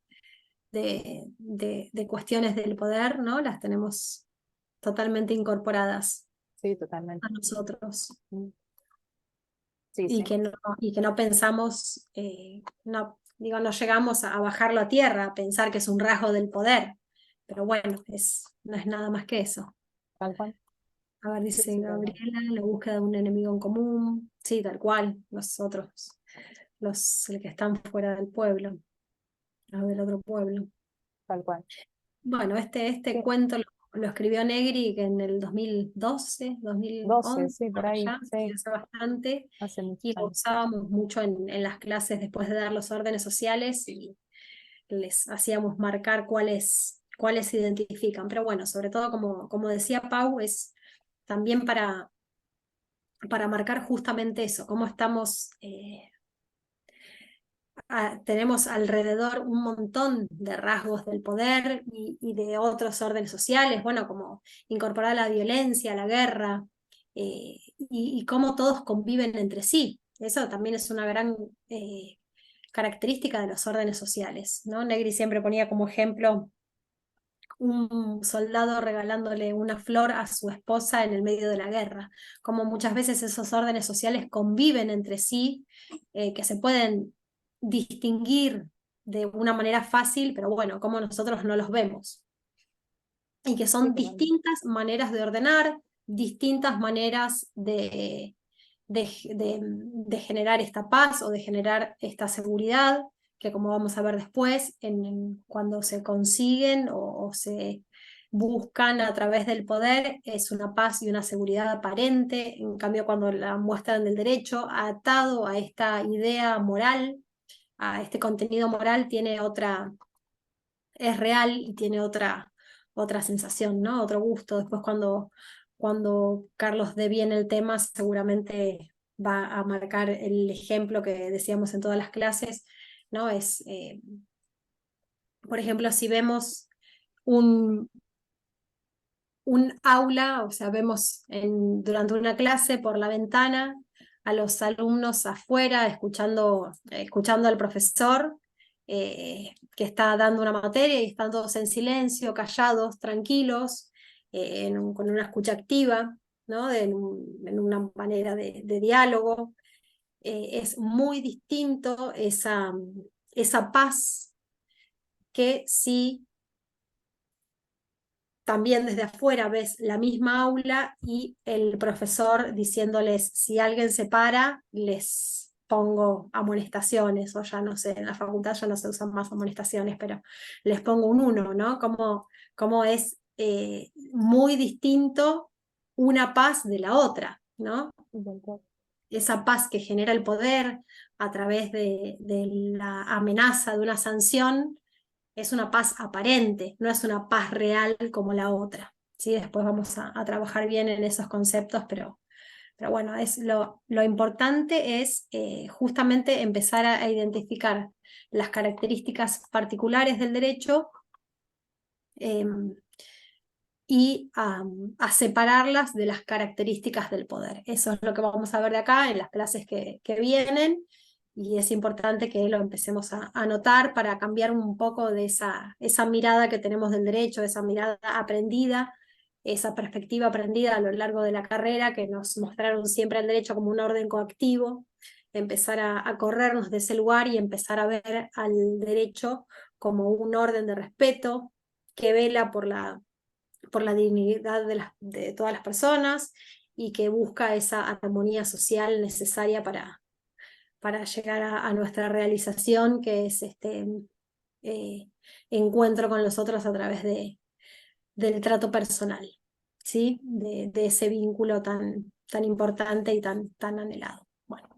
cuestiones del poder, ¿no? Las tenemos totalmente incorporadas Sí, totalmente. a nosotros. Mm. Sí, Y sí, que no pensamos, no llegamos a bajarlo a tierra, a pensar que es un rasgo del poder. Pero bueno, no es nada más que eso. tal cual. A ver, Sí, dice sí, tal cual. Gabriela, la búsqueda de un enemigo en común. Sí, tal cual, los otros, el que están fuera del pueblo, los del otro pueblo. Tal cual. Bueno, este Sí, cuento lo escribió Negri que en el 2012, 12, 2011, sí, por ahí. ya, sí, Sí, hace bastante, hace muchos y lo años. usábamos mucho en las clases después de dar los órdenes sociales y les hacíamos marcar cuáles se identifican. Pero bueno, sobre todo, como decía Pau, es también para marcar justamente eso, cómo estamos, tenemos alrededor un montón de rasgos del poder y de otros órdenes sociales, bueno, como incorporar la violencia, la guerra, y cómo todos conviven entre sí. Eso también es una gran característica de los órdenes sociales, ¿no? Negri siempre ponía como ejemplo un soldado regalándole una flor a su esposa en el medio de la guerra, como muchas veces esos órdenes sociales conviven entre sí, que se pueden distinguir de una manera fácil, pero bueno, como nosotros no los vemos. Y que son distintas maneras de ordenar, distintas maneras de generar esta paz o de generar esta seguridad, que como vamos a ver después, cuando se consiguen o se buscan a través del poder, es una paz y una seguridad aparente. En cambio, cuando la muestran del derecho, atado a esta idea moral, a este contenido moral, es real y tiene otra sensación, ¿no? Otro gusto. Después cuando Carlos dé bien el tema, seguramente va a marcar el ejemplo que decíamos en todas las clases, ¿no? Por ejemplo, si vemos un aula, o sea, vemos durante una clase por la ventana a los alumnos afuera escuchando al profesor que está dando una materia y están todos en silencio, callados, tranquilos, con una escucha activa, ¿no? En una manera de diálogo. Es muy distinto esa paz que si también desde afuera ves la misma aula y el profesor diciéndoles, si alguien se para, les pongo amonestaciones, o ya no sé, en la facultad ya no se usan más amonestaciones, pero les pongo un 1, ¿no? Como es muy distinto una paz de la otra, ¿no? Esa paz que genera el poder a través de la amenaza de una sanción es una paz aparente, no es una paz real como la otra. ¿Sí? Después vamos a trabajar bien en esos conceptos, pero bueno, lo importante es justamente empezar a identificar las características particulares del derecho y a separarlas de las características del poder. Eso es lo que vamos a ver de acá en las clases que vienen. Y es importante que lo empecemos a notar para cambiar un poco de esa mirada que tenemos del derecho, esa mirada aprendida, esa perspectiva aprendida a lo largo de la carrera, que nos mostraron siempre el derecho como un orden coactivo, empezar a corrernos de ese lugar y empezar a ver al derecho como un orden de respeto que vela por la dignidad de todas las personas y que busca esa armonía social necesaria para llegar a nuestra realización, que es este encuentro con los otros a través del trato personal, ¿sí? De ese vínculo tan importante y tan anhelado. Bueno,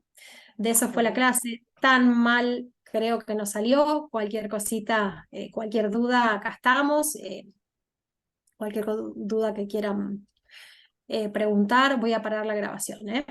de eso fue la clase. Tan mal creo que nos salió. Cualquier cosita, cualquier duda, acá estamos. Cualquier duda que quieran preguntar, voy a parar la grabación, ¿eh?